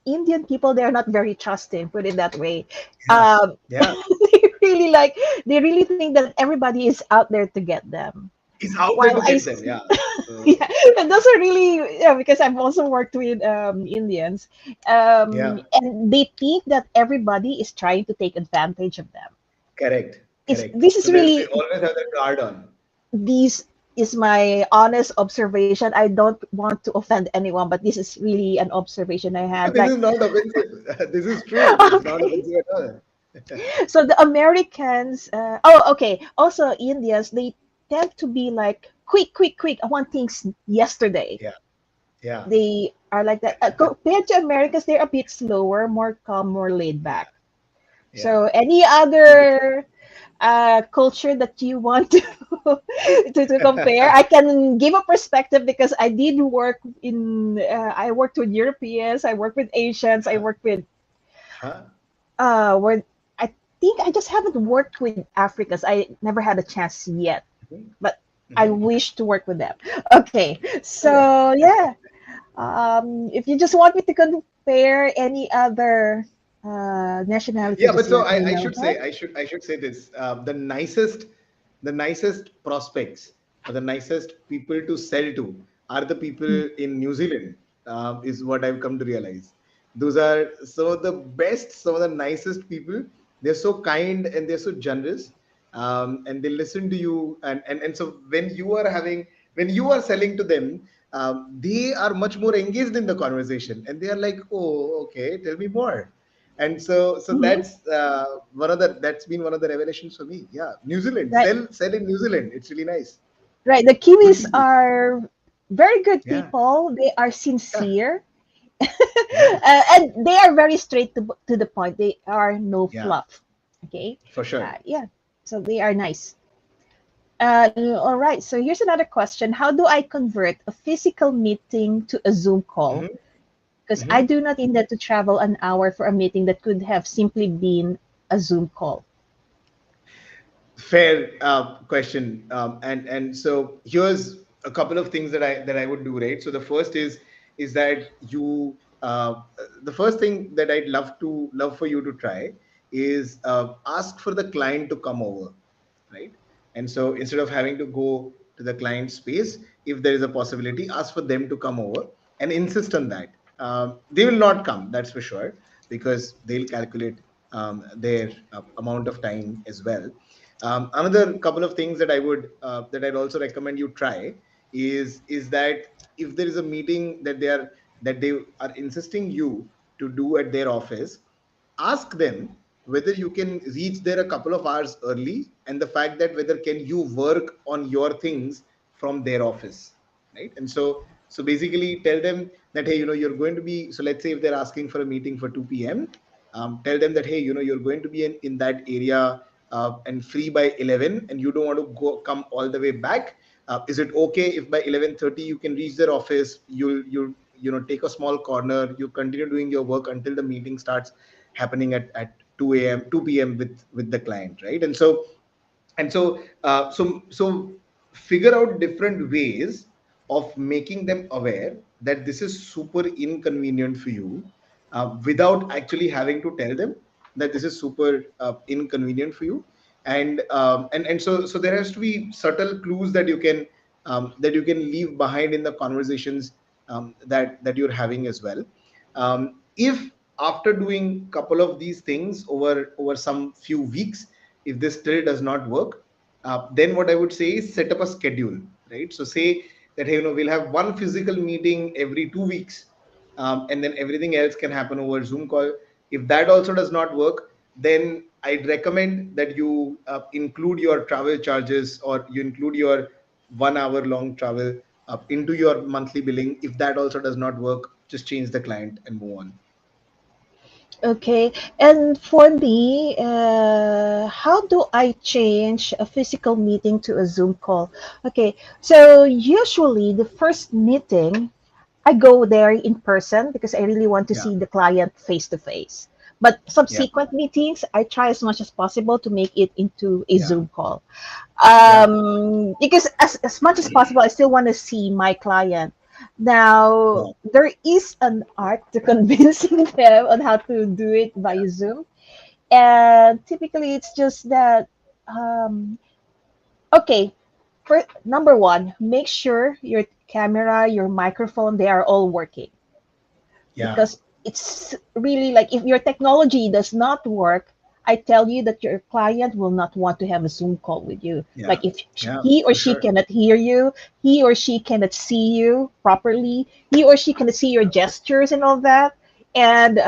Indian people, they're not very trusting, put it that way. Yeah, yeah, They really like, they really think that everybody is out there to get them. he's out there While to get them. Yeah, so yeah, and those are really, yeah, because I've also worked with Indians, yeah, and they think that everybody is trying to take advantage of them. correct, It's correct. this So is they really always have their guard on. this is my honest observation. I don't want to offend anyone, but this is really an observation I had. This Like, is not offensive. This is true. It's not okay, offensive at all. so the Americans, oh, okay, also Indians, they tend to be like quick, quick, quick. I want things yesterday. Yeah, yeah, They are like that. Compared to Americans, they're a bit slower, more calm, more laid yeah, back. yeah. So, any So other culture that you want to, to compare? I can give a perspective because I did work in. I worked with Europeans. I worked with Asians. I huh, worked with huh, where I think I just haven't worked with Africans. I never had a chance yet, mhm, but I mhm. wish to work with them. Okay, All right. so yeah. If you just want me to compare any other nationality, Yeah, just but so let I, me I know. should say I should say this. The nicest. the nicest prospects or the nicest people to sell to are the Mm. people in New Zealand, is what I've come to realize. Those are some of the best, some of the nicest people. They're so kind and they're so generous, and they listen to you. And so when you are selling to them, they are much more engaged in the conversation, and they are like, "Oh, okay, tell me more." And so Mhm. that's been one of the revelations for me. Yeah, New Zealand, Right. sell in New Zealand. It's really nice. Right. The Good Kiwis people. are very good Yeah, people. They are yeah, sincere, yeah, and they are very straight to the point. They are no yeah, fluff. Okay. for sure. Yeah. So they are nice. All right. So here's another question: how do I convert a physical meeting to a Zoom call? Hmm. Because I Hmm. do not intend to travel an hour for a meeting that could have simply been a Zoom call. Fair question. And so here's a couple of things that I would do, right? So the first is that the first thing that I'd love for you to try is ask for the client to come over, right? And so instead of having to go to the client space, if there is a possibility, ask for them to come over and insist on that. They will not come, that's for sure, because they'll calculate their amount of time as well. Another couple of things that I'd also recommend you try is that if there is a meeting that they are insisting you to do at their office, ask them whether you can reach there a couple of hours early, and the fact that whether can you work on your things from their office, right? And so basically tell them that, hey, you're going to be, so let's say if they're asking for a meeting for 2 p.m., tell them that, hey, you're going to be in that area and free by 11, and you don't want to go come all the way back. Is it okay if by 11:30 you can reach their office? Take a small corner, you continue doing your work until the meeting starts happening at 2 p.m. with the client, right? And so figure out different ways of making them aware that this is super inconvenient for you, without actually having to tell them that this is super inconvenient for you. And so there has to be subtle clues that you can leave behind in the conversations that you're having as well. If after doing couple of these things over some few weeks, if this still does not work, then what I would say is set up a schedule, right? So say that, hey, we'll have one physical meeting every 2 weeks, and then everything else can happen over Zoom call. If that also does not work, then I'd recommend that you include your travel charges, or you include your 1 hour long travel into your monthly billing. If that also does not work, just change the client and move on. Okay. And for me, how do I change a physical meeting to a Zoom call? Okay. So usually the first meeting, I go there in person because I really want to Yeah, see the client face to face. But yeah, subsequent meetings, I try as much as possible to make it into a yeah, Zoom call. yeah, Because as much as possible, I still want to see my client. Now, yeah, there is an art to convincing them on how to do it by Zoom. And typically, it's just that, um, okay, for number one, make sure your camera, your microphone, they are all working, yeah, because it's really like if your technology does not work, I tell you that your client will not want to have a Zoom call with you. yeah, Like if yeah, he or for she sure. cannot hear you, he or she cannot see you properly, he or she cannot see your gestures and all that, and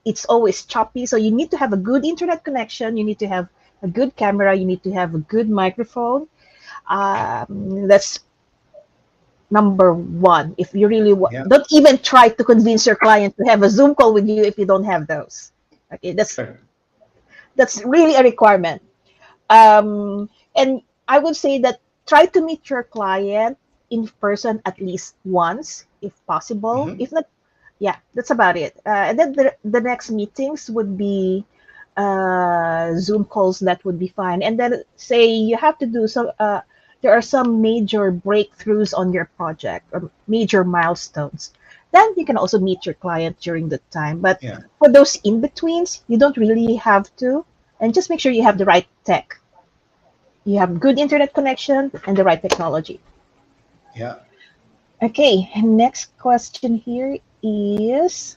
it's always choppy. So you need to have a good internet connection. You need to have a good camera. You need to have a good microphone. That's number one. If you really Yeah, don't even try to convince your client to have a Zoom call with you if you don't have those. Okay, correct. that's really a requirement. And I would say that try to meet your client in person at least once, if possible. Hmm. If not, yeah, that's about it. And then the next meetings would be Zoom calls. That would be fine. And then say you have to do some. There are some major breakthroughs on your project or major milestones. Then you can also meet your client during the time. But Yeah. for those in betweens, you don't really have to. And just make sure you have the right tech. You have good internet connection and the right technology. Yeah. Okay, next question here is,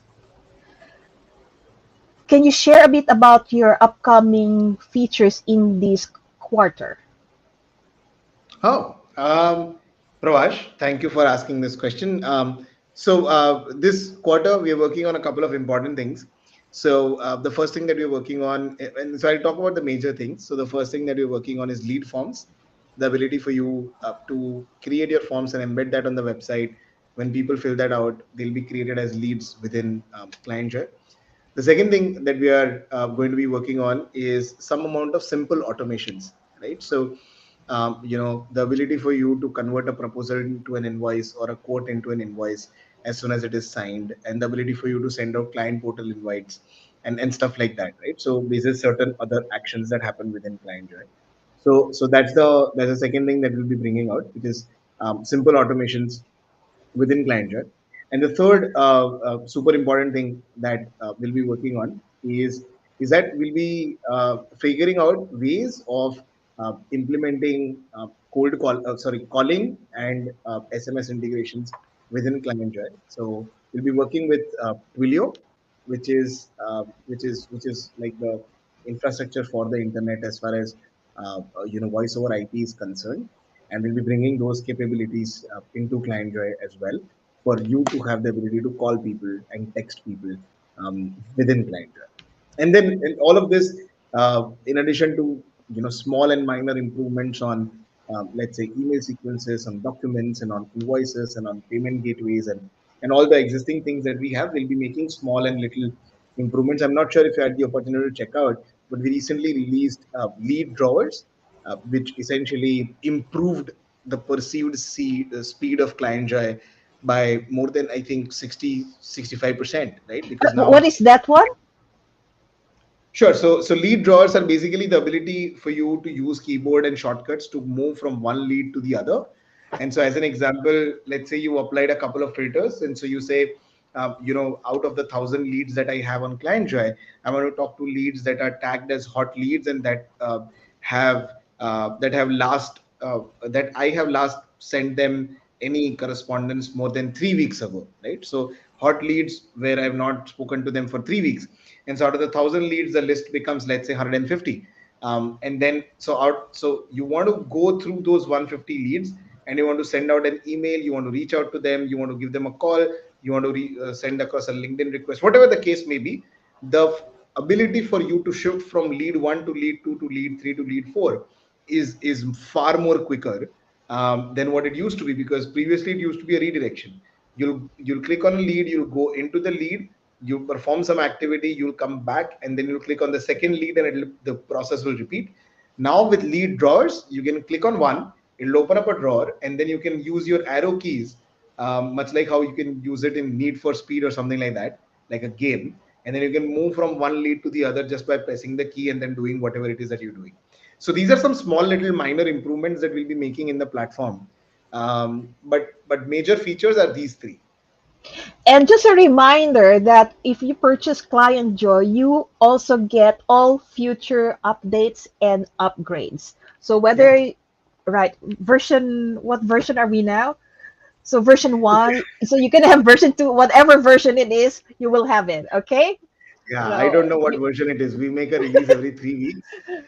can you share a bit about your upcoming features in this quarter? Oh, Pravash, thank you for asking this question. This quarter, we are working on a couple of important things. The first thing that we're working on, and so I'll talk about the major things. So, the first thing that we're working on is lead forms, the ability for you to create your forms and embed that on the website. When people fill that out, they'll be created as leads within Clientjoy. The second thing that we are going to be working on is some amount of simple automations, right? The ability for you to convert a proposal into an invoice or a quote into an invoice as soon as it is signed, and the ability for you to send out client portal invites and stuff like that, right? So these are certain other actions that happen within Clientjoy. So that's the second thing that we'll be bringing out, which is simple automations within Clientjoy. And the third super important thing that we'll be working on is that we'll be figuring out ways of implementing calling and SMS integrations within Clientjoy. So we'll be working with Twilio, which is like the infrastructure for the internet as far as voice over IP is concerned, and we'll be bringing those capabilities into ClientJoy as well for you to have the ability to call people and text people within ClientJoy. And then in all of this, in addition to small and minor improvements on let's say email sequences, on documents, and on invoices, and on payment gateways, and all the existing things that we have, we'll be making small and little improvements. I'm not sure if you had the opportunity to check out, but we recently released lead drawers, which essentially improved the perceived speed of ClientJoy by more than, I think, 65%, right? Because What now. is that one? Sure. So lead drawers are basically the ability for you to use keyboard and shortcuts to move from one lead to the other. And so, as an example, let's say you applied a couple of filters, and so you say, out of the 1,000 leads that I have on ClientJoy, I want to talk to leads that are tagged as hot leads and have that have that I have last sent them any correspondence more than 3 weeks ago, right? So hot leads where I've not spoken to them for 3 weeks, and so out of the 1,000 leads, the list becomes, let's say, 150. And then so you want to go through those 150 leads, and you want to send out an email, you want to reach out to them, you want to give them a call, you want to send across a LinkedIn request, whatever the case may be. The ability for you to shift from lead 1 to lead 2 to lead 3 to lead 4 is far more quicker than what it used to be, because previously it used to be a redirection. You'll click on a lead, you'll go into the lead, you perform some activity, you'll come back, and then you'll click on the second lead, and the process will repeat. Now with lead drawers, you can click on one, it'll open up a drawer, and then you can use your arrow keys, much like how you can use it in Need for Speed or something like that, like a game. And then you can move from one lead to the other just by pressing the key and then doing whatever it is that you're doing. So these are some small little minor improvements that we'll be making in the platform. But major features are these three. And just a reminder that if you purchase Clientjoy, you also get all future updates and upgrades. So Yeah. whether, right, what version are we now? So version one, so you can have version two, whatever version it is, you will have it. Okay. Yeah, I No, don't know what version it is. We make a release every 3 weeks.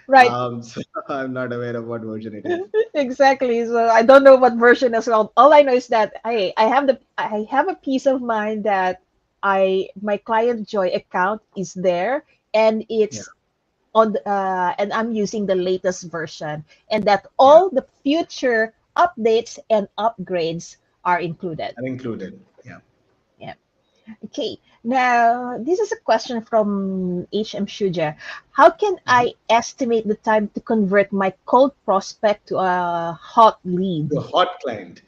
right. So I'm not aware of what version it is. Exactly. So I don't know what version as well. All I know is that I have a peace of mind that my client joy account is there, and Yeah, it's and I'm using the latest version, and that yeah, all the future updates and upgrades are included. are included. Yeah. Yeah. Okay. Now, this is a question from HM Shuja. How can Mhm. I estimate the time to convert my cold prospect to a hot lead, The hot client.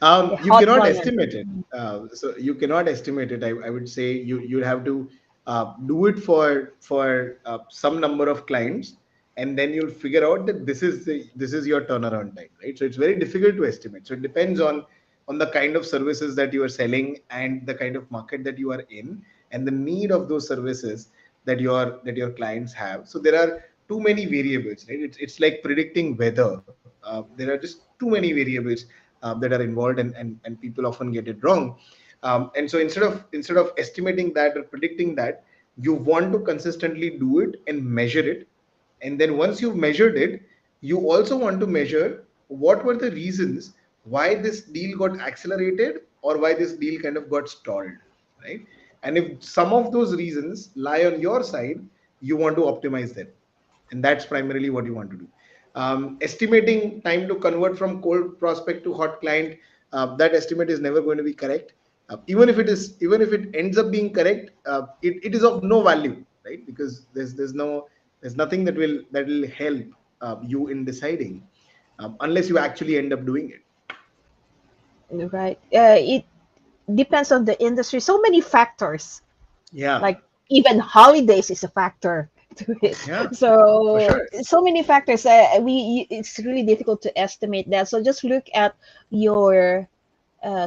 a You hot cannot client? estimate it. So you cannot estimate it. I would say you have to do it for some number of clients, and then you'll figure out that this is your turnaround time, right? So it's very difficult to estimate. So it depends on the kind of services that you are selling and the kind of market that you are in, and the need of those services that your clients have. So there are too many variables, right? It's like predicting weather. There are just too many variables that are involved, and people often get it wrong. And so instead of estimating that or predicting that, you want to consistently do it and measure it. And then once you've measured it, you also want to measure what were the reasons why this deal got accelerated or why this deal kind of got stalled, right? And if some of those reasons lie on your side, you want to optimize them. And that's primarily what you want to do. Estimating time to convert from cold prospect to hot client, that estimate is never going to be correct. Even if it ends up being correct, it is of no value, right? Because there's nothing that will help you in deciding, unless you actually end up doing it. Right. It depends on the industry. So many factors, Yeah, like even holidays is a factor to it. yeah, for So sure. so many factors. It's really difficult to estimate that. So just look at your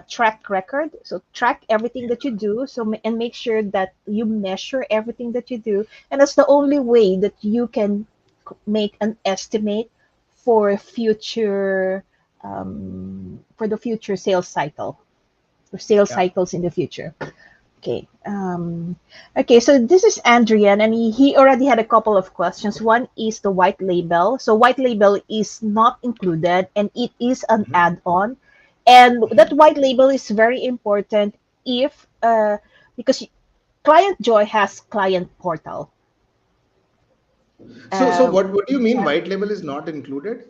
track record. So track everything that you do. And make sure that you measure everything that you do. And that's the only way that you can make an estimate for future for the future sales cycle or sales Yeah. cycles in the future. Okay. Okay. So this is Andrian, and he already had a couple of questions. One is the white label. So white label is not included, and it is an Mhm, add-on. And that mhm. white label is very important if because Clientjoy has client portal. So Uh, what do you mean yeah. white label is not included?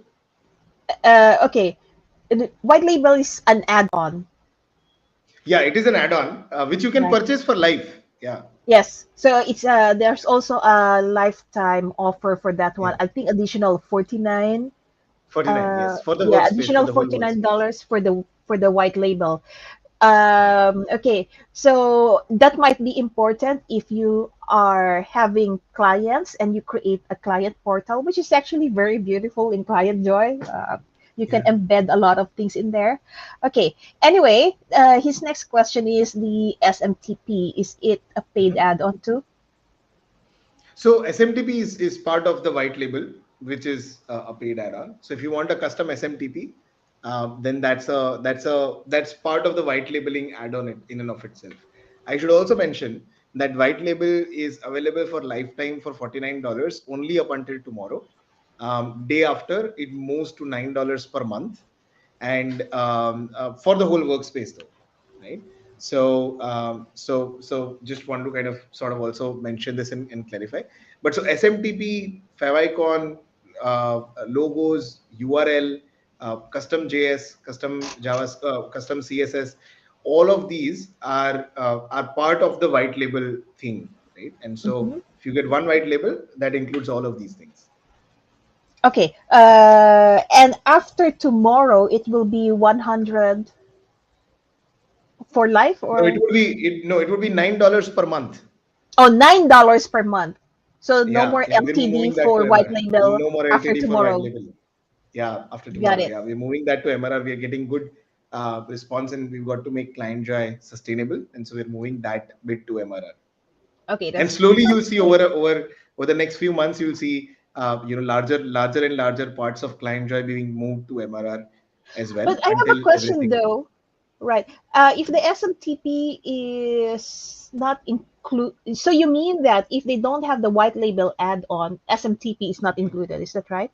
Okay. The white label is an add-on. Yeah, it is an add-on which you can Right. purchase for life. Yeah, Yes. So it's there's also a lifetime offer for that one. yeah. I think additional 49 49, yes, for the yeah, workspace, for additional the whole workspace. $49 for the white label. Okay. So that might be important if you are having clients and you create a client portal, which is actually very beautiful in Clientjoy. You can Yeah. embed a lot of things in there. Okay. Anyway, his next question is the SMTP. Is it a paid Mhm. add-on too? So SMTP is part of the white label, which is a paid add-on. So if you want a custom SMTP, then that's part of the white labeling add-on in and of itself. I should also mention that white label is available for lifetime for $49 only up until tomorrow. Day after, it moves to $9 per month, and for the whole workspace though, right? So just want to kind of sort of also mention this and clarify. But so SMTP, favicon, logos, URL, custom JS, custom Java, custom CSS, all of these are part of the white label thing, right? And so Mhm. if you get one white label, that includes all of these things. Okay. And after tomorrow, it will be 100 for life No, it or would be it would be $9 per month. oh $9 per month. So no Yeah, more yeah, we're LTD moving that to for white MRR. label No more after LTD for white tomorrow. label. Yeah, after Got tomorrow. it. Yeah, we're moving that to MRR. We are getting good response, and we've got to make Clientjoy sustainable, and so we're moving that bit to MRR. Okay, And that's slowly you'll that's see great. over the next few months, you'll see larger and larger parts of Clientjoy being moved to MRR as well But I have a until question everything is. though. Right. If the SMTP is not include, so you mean that if they don't have the white label add-on, SMTP is not included. Is that right?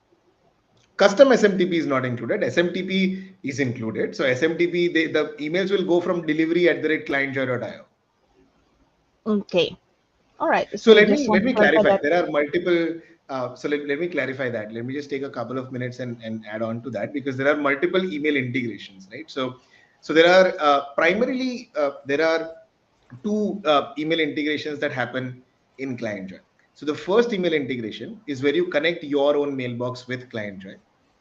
Custom SMTP is not included. SMTP is included. So SMTP, the emails will go from delivery @clientjoy.io. Okay. All right. So So just let want to me clarify clarify. that. There are multiple. Let me clarify that. Let me just take a couple of minutes and add on to that, because there are multiple email integrations, right? So there are primarily there are two email integrations that happen in ClientJoy. So the first email integration is where you connect your own mailbox with ClientJoy.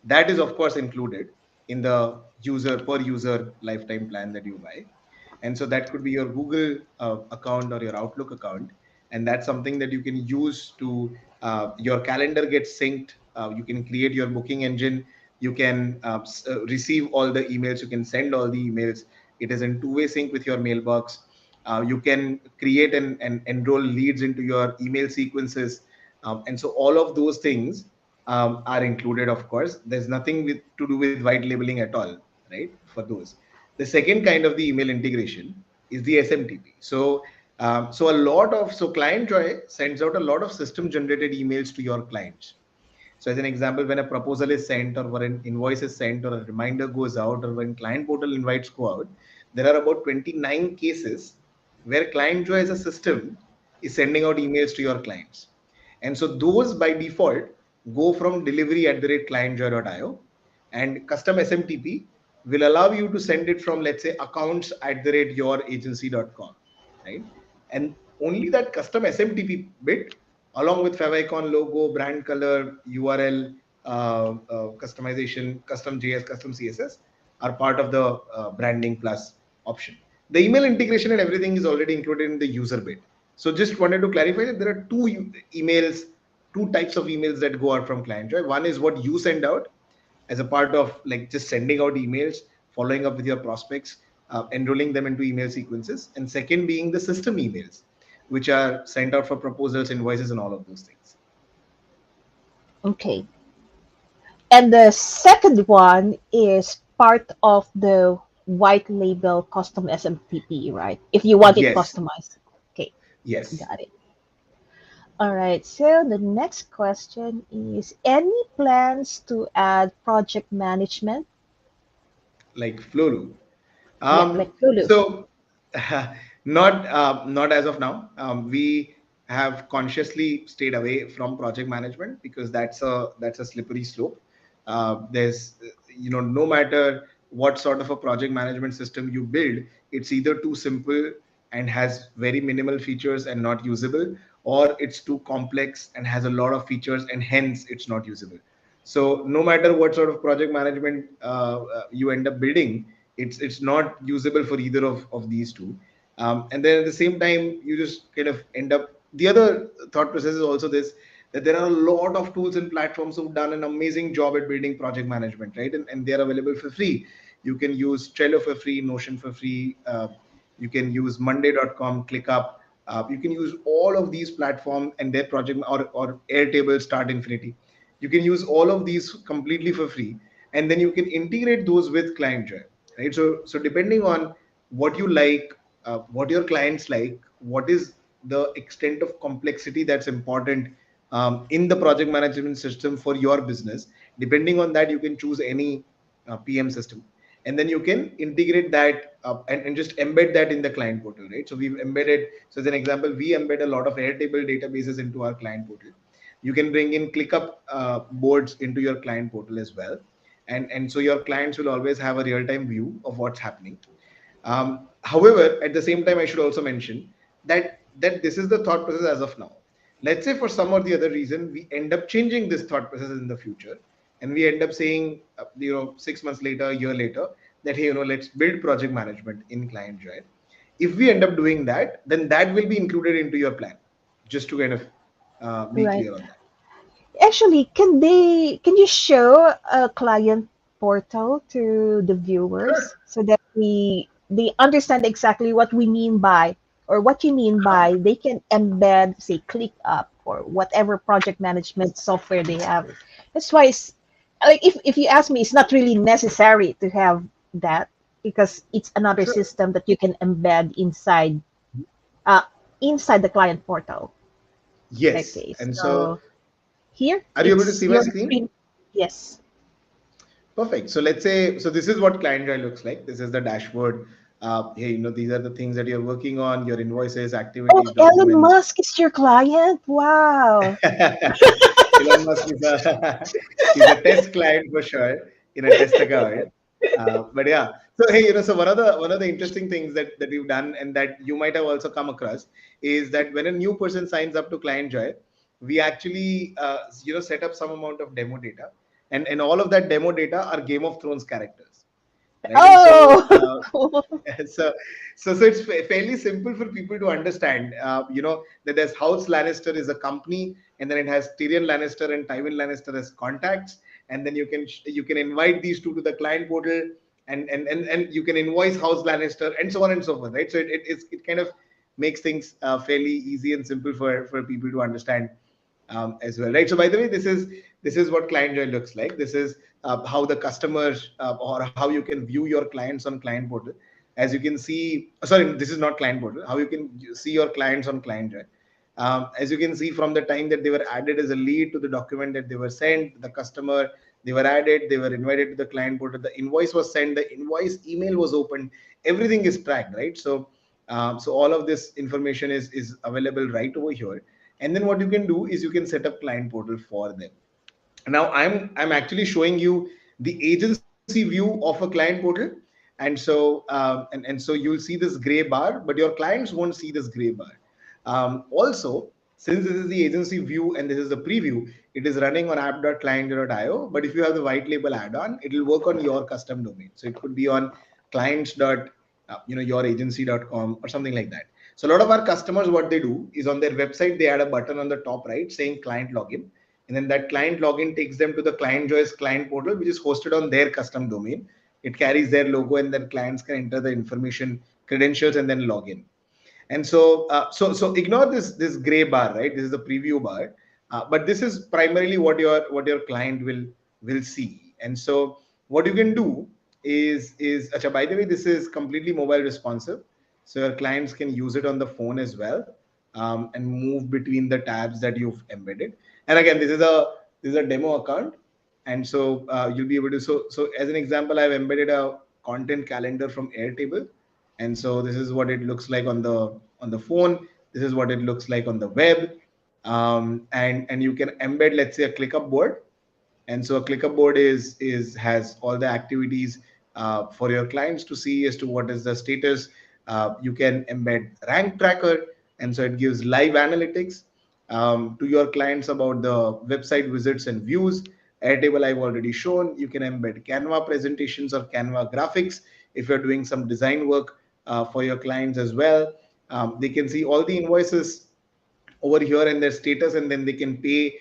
That is of course included in the user per user lifetime plan that you buy. And so that could be your Google account or your Outlook account, and that's something that you can use to your calendar gets synced. You can create your booking engine. You can receive all the emails. You can send all the emails. It is in two-way sync with your mailbox. You can create and enroll leads into your email sequences. And so all of those things are included. Of course, there's nothing to do with white labeling at all, right? For those. The second kind of the email integration is the SMTP. So a lot of ClientJoy sends out a lot of system generated emails to your clients. So as an example, when a proposal is sent or when an invoice is sent or a reminder goes out or when client portal invites go out, there are about 29 cases where ClientJoy as a system is sending out emails to your clients. And so those by default go from delivery@clientjoy.io, and custom SMTP will allow you to send it from, let's say, accounts@youragency.com, right? And only that custom SMTP bit, along with favicon logo, brand color, URL, customization, custom JS, custom CSS, are part of the branding plus option. The email integration and everything is already included in the user bit. So just wanted to clarify that there are emails, two types of emails that go out from Clientjoy. One is what you send out as a part of like just sending out emails, following up with your prospects, enrolling them into email sequences, and second being the system emails, which are sent out for proposals, invoices, and all of those things. Okay. And the second one is part of the white label custom SMTP, right? If you want it Yes, customized. Okay, yes. got it. All right. So the next question is any plans to add project management? Like flow loop. Yeah, like Lulu. So not as of now. We have consciously stayed away from project management because that's a slippery slope. There's no matter what sort of a project management system you build, it's either too simple and has very minimal features and not usable, or it's too complex and has a lot of features and hence it's not usable. So no matter what sort of project management you end up building, it's not usable for either of these two. And then at the same time, you just kind of end up. The other thought process is also this, that there are a lot of tools and platforms who've done an amazing job at building project management, right? And they're available for free. You can use Trello for free, Notion for free. You can use Monday.com, ClickUp. You can use all of these platforms and their project, or Airtable, Start Infinity. You can use all of these completely for free, and then you can integrate those with ClientJoy, right? So depending on what you like, what your clients like, what is the extent of complexity that's important in the project management system for your business, depending on that you can choose any PM system, and then you can integrate that and just embed that in the client portal, right? So we've embedded, so as an example, we embed a lot of Airtable databases into our client portal. You can bring in ClickUp boards into your client portal as well, and so your clients will always have a real-time view of what's happening. However, at the same time, I should also mention that this is the thought process as of now. Let's say for some or the other reason we end up changing this thought process in the future, and we end up saying, 6 months later, a year later, that hey, let's build project management in Clientjoy. If we end up doing that, then that will be included into your plan. Just to kind of be Right. clear on that. Actually, can you show a client portal to the viewers Sure. so that they understand exactly what we mean by, or what you mean by they can embed, say, ClickUp or whatever project management software they have. That's why it's like, if you ask me, it's not really necessary to have that because it's another Sure. system that you can embed uh inside the client portal. Yes. Okay, And so, so here are you able to it's see my your screen? screen. Yes. Perfect. So let's say, so this is what ClientJoy looks like. This is the dashboard. Hey, these are the things that you're working on, your invoices, Oh, activities, Elon documents. Musk is your client. Wow. Elon Musk is a he's a test client for sure in a test account. But yeah, so hey, so one of the interesting things that we've done and that you might have also come across is that when a new person signs up to ClientJoy, we actually set up some amount of demo data, and all of that demo data are Game of Thrones characters, right? And so Oh, so so it's fairly simple for people to understand, that there's House Lannister is a company, and then it has Tyrion Lannister and Tywin Lannister as contacts, and then you can invite these two to the client portal, and you can invoice House Lannister, and so on and so forth, right? So it kind of makes things fairly easy and simple for people to understand as well, right? So by the way, this is what Clientjoy looks like. This is how the customers or how you can view your clients on Client Portal. As you can see, sorry, this is not Client Portal. How you can see your clients on Clientjoy. As you can see, from the time that they were added as a lead to the document that they were sent, the customer, they were added, they were invited to the Client Portal, the invoice was sent, the invoice email was opened, everything is tracked, right? So all of this information is available right over here. And then what you can do is you can set up Client Portal for them. Now I'm actually showing you the agency view of a Client Portal. And so you'll see this gray bar, but your clients won't see this gray bar. Also, since this is the agency view and this is the preview, it is running on app.client.io. But if you have the white label add-on, it will work on your custom domain. So it could be on clients.youragency.com or something like that. So a lot of our customers, what they do is on their website, they add a button on the top right saying client login. And then that client login takes them to the Clientjoy's client portal, which is hosted on their custom domain. It carries their logo, and then clients can enter the information, credentials, and then log in. And so ignore this gray bar, right? This is the preview bar, but this is primarily what your client will see. And so what you can do is Acha, by the way, this is completely mobile responsive, so your clients can use it on the phone as well, and move between the tabs that you've embedded. And again, this is a demo account, and so you'll be able to. So as an example, I've embedded a content calendar from Airtable, and so this is what it looks like on the phone. This is what it looks like on the web. And you can embed, let's say, a ClickUp board. And so a ClickUp board is has all the activities for your clients to see as to what is the status. You can embed rank tracker, and so it gives live analytics to your clients about the website visits and views. Airtable I've already shown. You can embed Canva presentations or Canva graphics if you're doing some design work for your clients as well. They can see all the invoices over here and their status, and then they can pay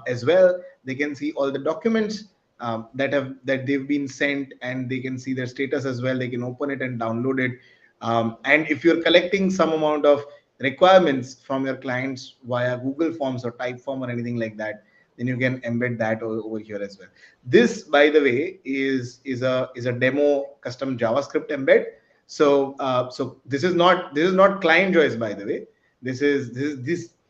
as well. They can see all the documents that they've been sent, and they can see their status as well. They can open it and download it. And if you're collecting some amount of requirements from your clients via Google Forms or Typeform or anything like that, then you can embed that over here as well. This, by the way, is a demo custom JavaScript embed. So this is not Clientjoy's, by the way. This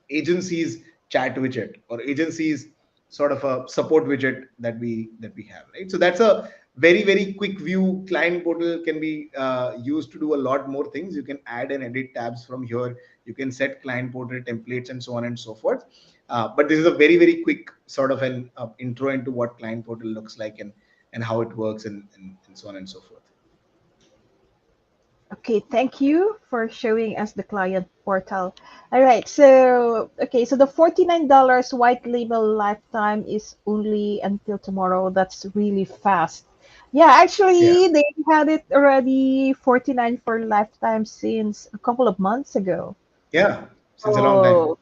agency's chat widget or agency's sort of a support widget that we have, right? So that's a very quick view. Client portal can be used to do a lot more things. You can add and edit tabs from here. You can set client portal templates and so on and so forth. But this is a very quick sort of an intro into what client portal looks like and how it works and so on and so forth. Okay, thank you for showing us the client portal. All right, so okay, so the $49 white label lifetime is only until tomorrow. That's really fast. Yeah, Yeah, actually, they had it already 49 for lifetime since a couple of months ago. yeah, since a long time. Oh,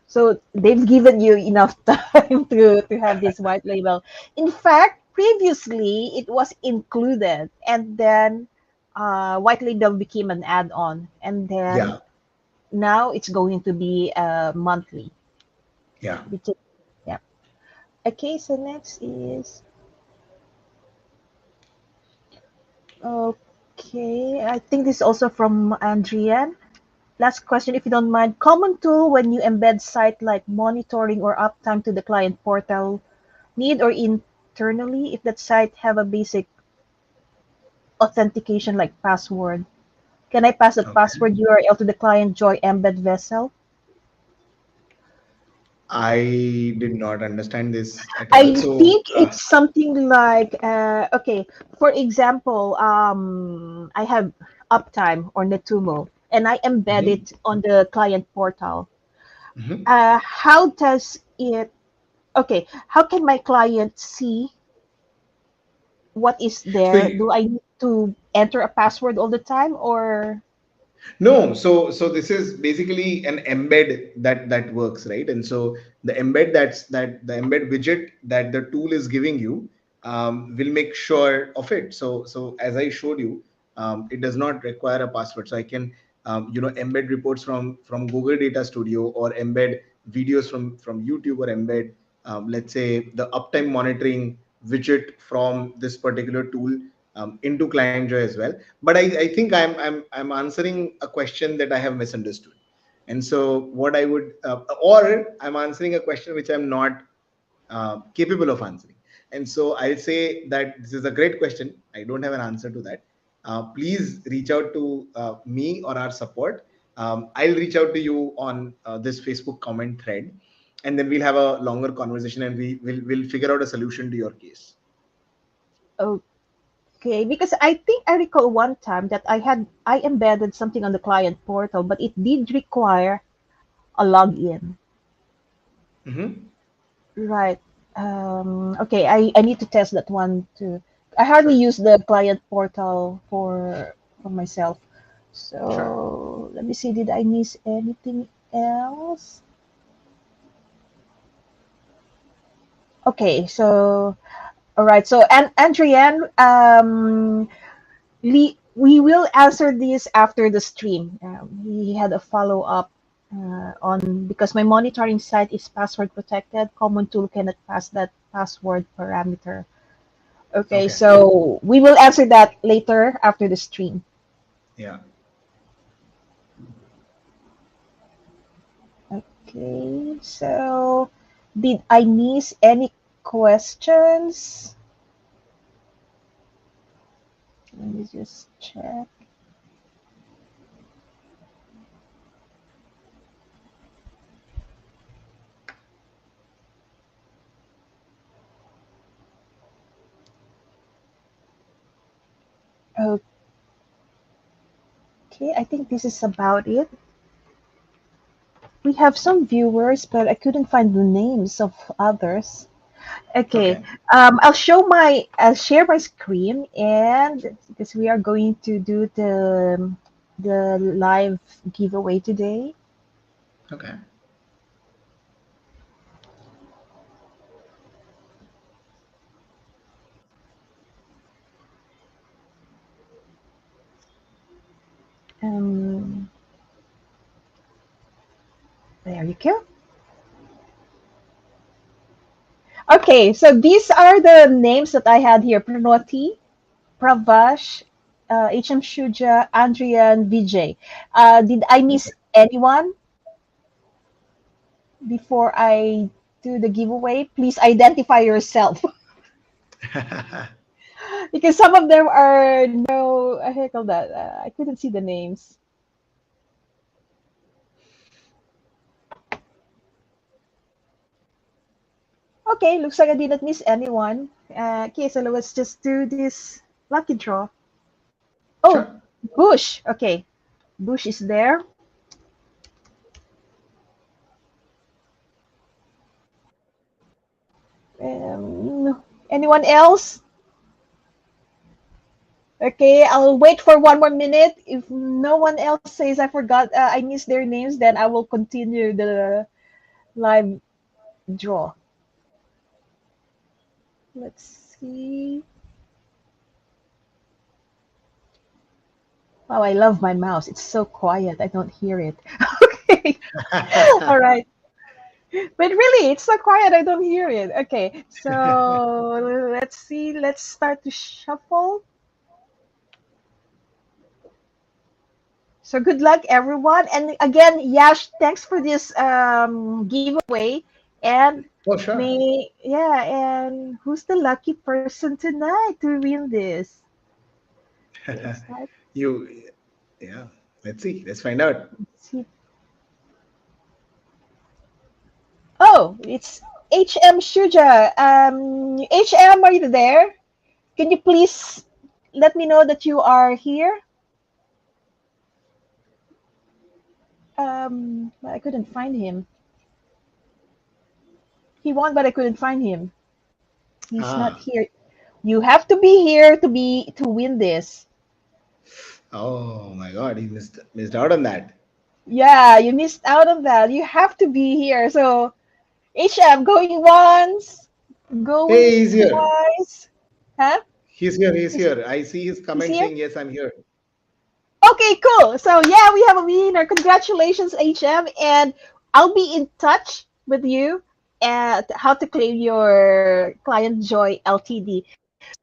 so they've given you enough time to have this white label. In fact, previously it was included, and then white label became an add-on, and then Yeah, now it's going to be monthly. yeah. Which is, yeah. Okay, so next is okay. I think this is also from Andrian. Last question, if you don't mind. Common tool when you embed site like monitoring or uptime to the client portal, need or internally, if that site have a basic authentication like password. Can I pass a Okay. password URL to the client Joy embed vessel? I did not understand this at all. I So, think it's something like okay, for example, I have Uptime or Netumo and I embed mhm, it on the client portal. mhm. How does it okay, how can my client see what is So there? Do I need to enter a password all the time or no, so this is basically an embed that works, right? And so the embed that the embed widget that the tool is giving you will make sure of it. So as I showed you, it does not require a password. So I can embed reports from Google Data Studio or embed videos from YouTube or embed, let's say, the uptime monitoring widget from this particular tool into Clientjoy as well. But I think I'm answering a question that I have misunderstood, and so what I would, or I'm answering a question which I'm not capable of answering. And so I'll say that this is a great question. I don't have an answer to that. Please reach out to me or our support. I'll reach out to you on this Facebook comment thread, and then we'll have a longer conversation, and we'll figure out a solution to your case. Okay, because I think I recall one time that I embedded something on the client portal, but it did require a login. Mm-hmm. Right. Okay, I need to test that one too. I hardly Sure, use the client portal for myself. sure. So let me see, did I miss anything else? Okay, so all right. So and Andrienne, we will answer this after the stream. We had a follow up on because my monitoring site is password protected. Common tool cannot pass that password parameter. Okay, Okay. so we will answer that later after the stream. Yeah. Okay, so did I miss any questions? Let me just check. Okay, I think this is about it. We have some viewers, but I couldn't find the names of others. Okay, Okay. I'll share my screen, and because we are going to do the live giveaway today. Okay. Um, there you go. Okay, so these are the names that I had here: Pranoti, Pravash, HM Shuja, Andrea, and Vijay. Did I miss anyone before I do the giveaway? Please identify yourself. Because some of them are no, I heck of that. I couldn't see the names. Okay, looks like I didn't miss anyone. Okay, so let's just do this lucky draw. Oh, Sure. Bush. Okay, Bush is there. Anyone else? Okay, I'll wait for one more minute. If no one else says I forgot, I missed their names, then I will continue the live draw. Let's see. Wow, I love my mouse. It's so quiet. I don't hear it. Okay. All right. But really, it's so quiet. I don't hear it. Okay. So let's see. Let's start to shuffle. So good luck, everyone. And again, Yash, thanks for this giveaway. And Oh, sure. and who's the lucky person tonight to win this? Okay, start. You, yeah. Let's see. Let's find out. See. Oh, it's HM Shuja. HM, are you there? Can you please let me know that you are here? I couldn't find him. He won, but I couldn't find him. He's not Ah. here. You have to be here to win this. Oh my God. He missed out on that. Yeah, you missed out on that. You have to be here. So HM going once, going Hey, he's here. twice. Huh? He's here. He's He's, here. I see his he's comment here? saying, yes, I'm here. Okay, cool. So yeah, we have a winner. Congratulations, HM. And I'll be in touch with you at how to claim your Clientjoy LTD.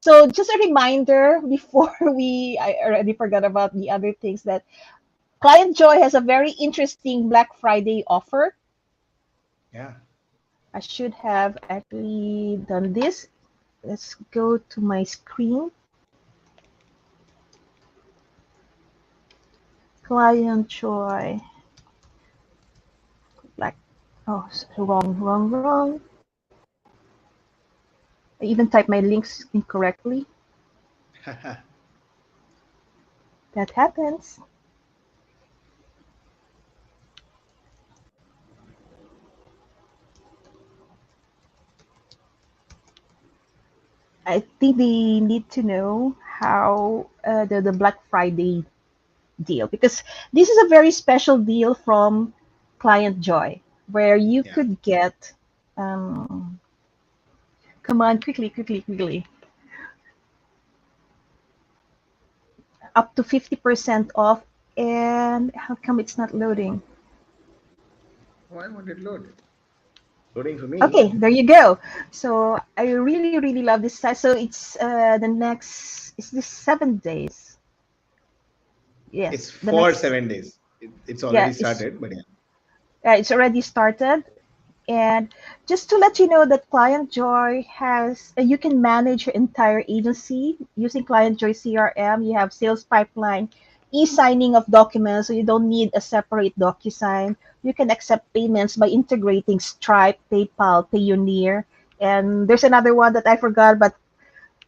So just a reminder before I already forgot about the other things that Clientjoy has a very interesting Black Friday offer. Yeah. I should have actually done this. Let's go to my screen. Clientjoy. Black. Oh, wrong. I even typed my links incorrectly. That happens. I think they need to know how the Black Friday deal, because this is a very special deal from Clientjoy where you Yeah. could get um, come on, quickly, up to 50% off. And how come it's not loading? Why won't it load? Loading for me. Okay, there you go. So I really love this size. So it's the next, is this 7 days? It's Yes, the for next, 7 days. It's already yeah, it's started, but yeah. it's already started. And just to let you know that Clientjoy has, you can manage your entire agency using Clientjoy CRM. You have sales pipeline, e-signing of documents, so you don't need a separate DocuSign. You can accept payments by integrating Stripe, PayPal, Payoneer. And there's another one that I forgot, but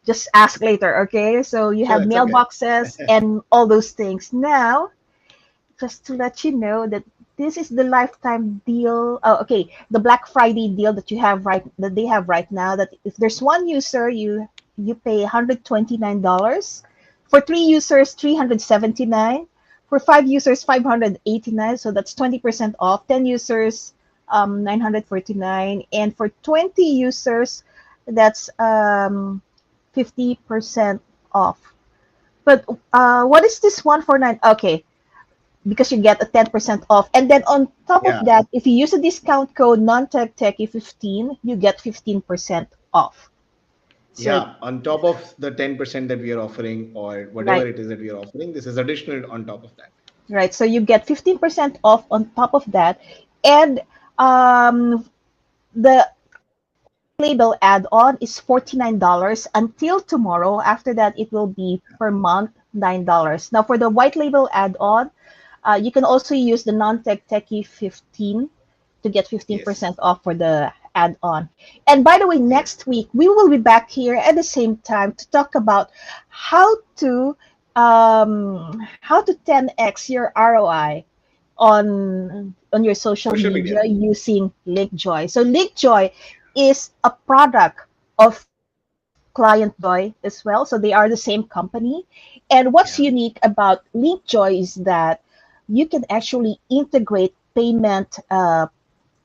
just ask later, okay? So you Sure, have it's okay. mailboxes and all those things. Now, just to let you know that this is the lifetime deal. Oh, okay, the Black Friday deal that they have right now. That if there's one user, you pay $129. For three users, 379. For five users, 589. So that's 20% off. 10 users, 949. And for 20 users, that's 50% off. But what is this one for nine? Okay, because you get a 10% off. And then on top of Yeah. that, if you use a discount code non-tech-techie15, you get 15% off. So, Yeah. On top of the 10% that we are offering, or whatever right, it is that we are offering, this is additional on top of that. right. So you get 15% off on top of that. And the white label add-on is $49 until tomorrow. After that, it will be per month $9. Now, for the white label add-on, you can also use the non-tech techie 15 to get Yes. 15% off for the add-on. And by the way, Yes. next week we will be back here at the same time to talk about how to how to 10x your ROI on your social Social media. media using Linkjoy. So Linkjoy is a product of Clientjoy as well. So they are the same company. And what's Yeah. unique about Linkjoy is that you can actually integrate payment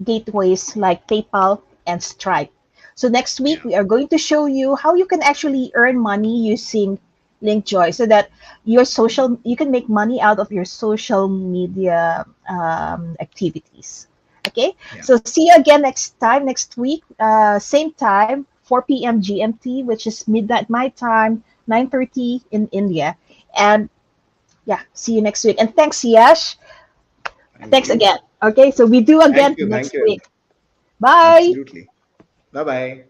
gateways like PayPal and Stripe. So next week Yeah. we are going to show you how you can actually earn money using Linkjoy, so that you can make money out of your social media activities. Okay, Yeah. so see you again next week, same time, 4 p.m. GMT, which is midnight my time, 9:30 in India. And yeah, see you next week. And thanks, Yash. Thank Thanks you. again. Okay, so we do Thank again you. Thank next you. week. Bye. Absolutely. Bye bye.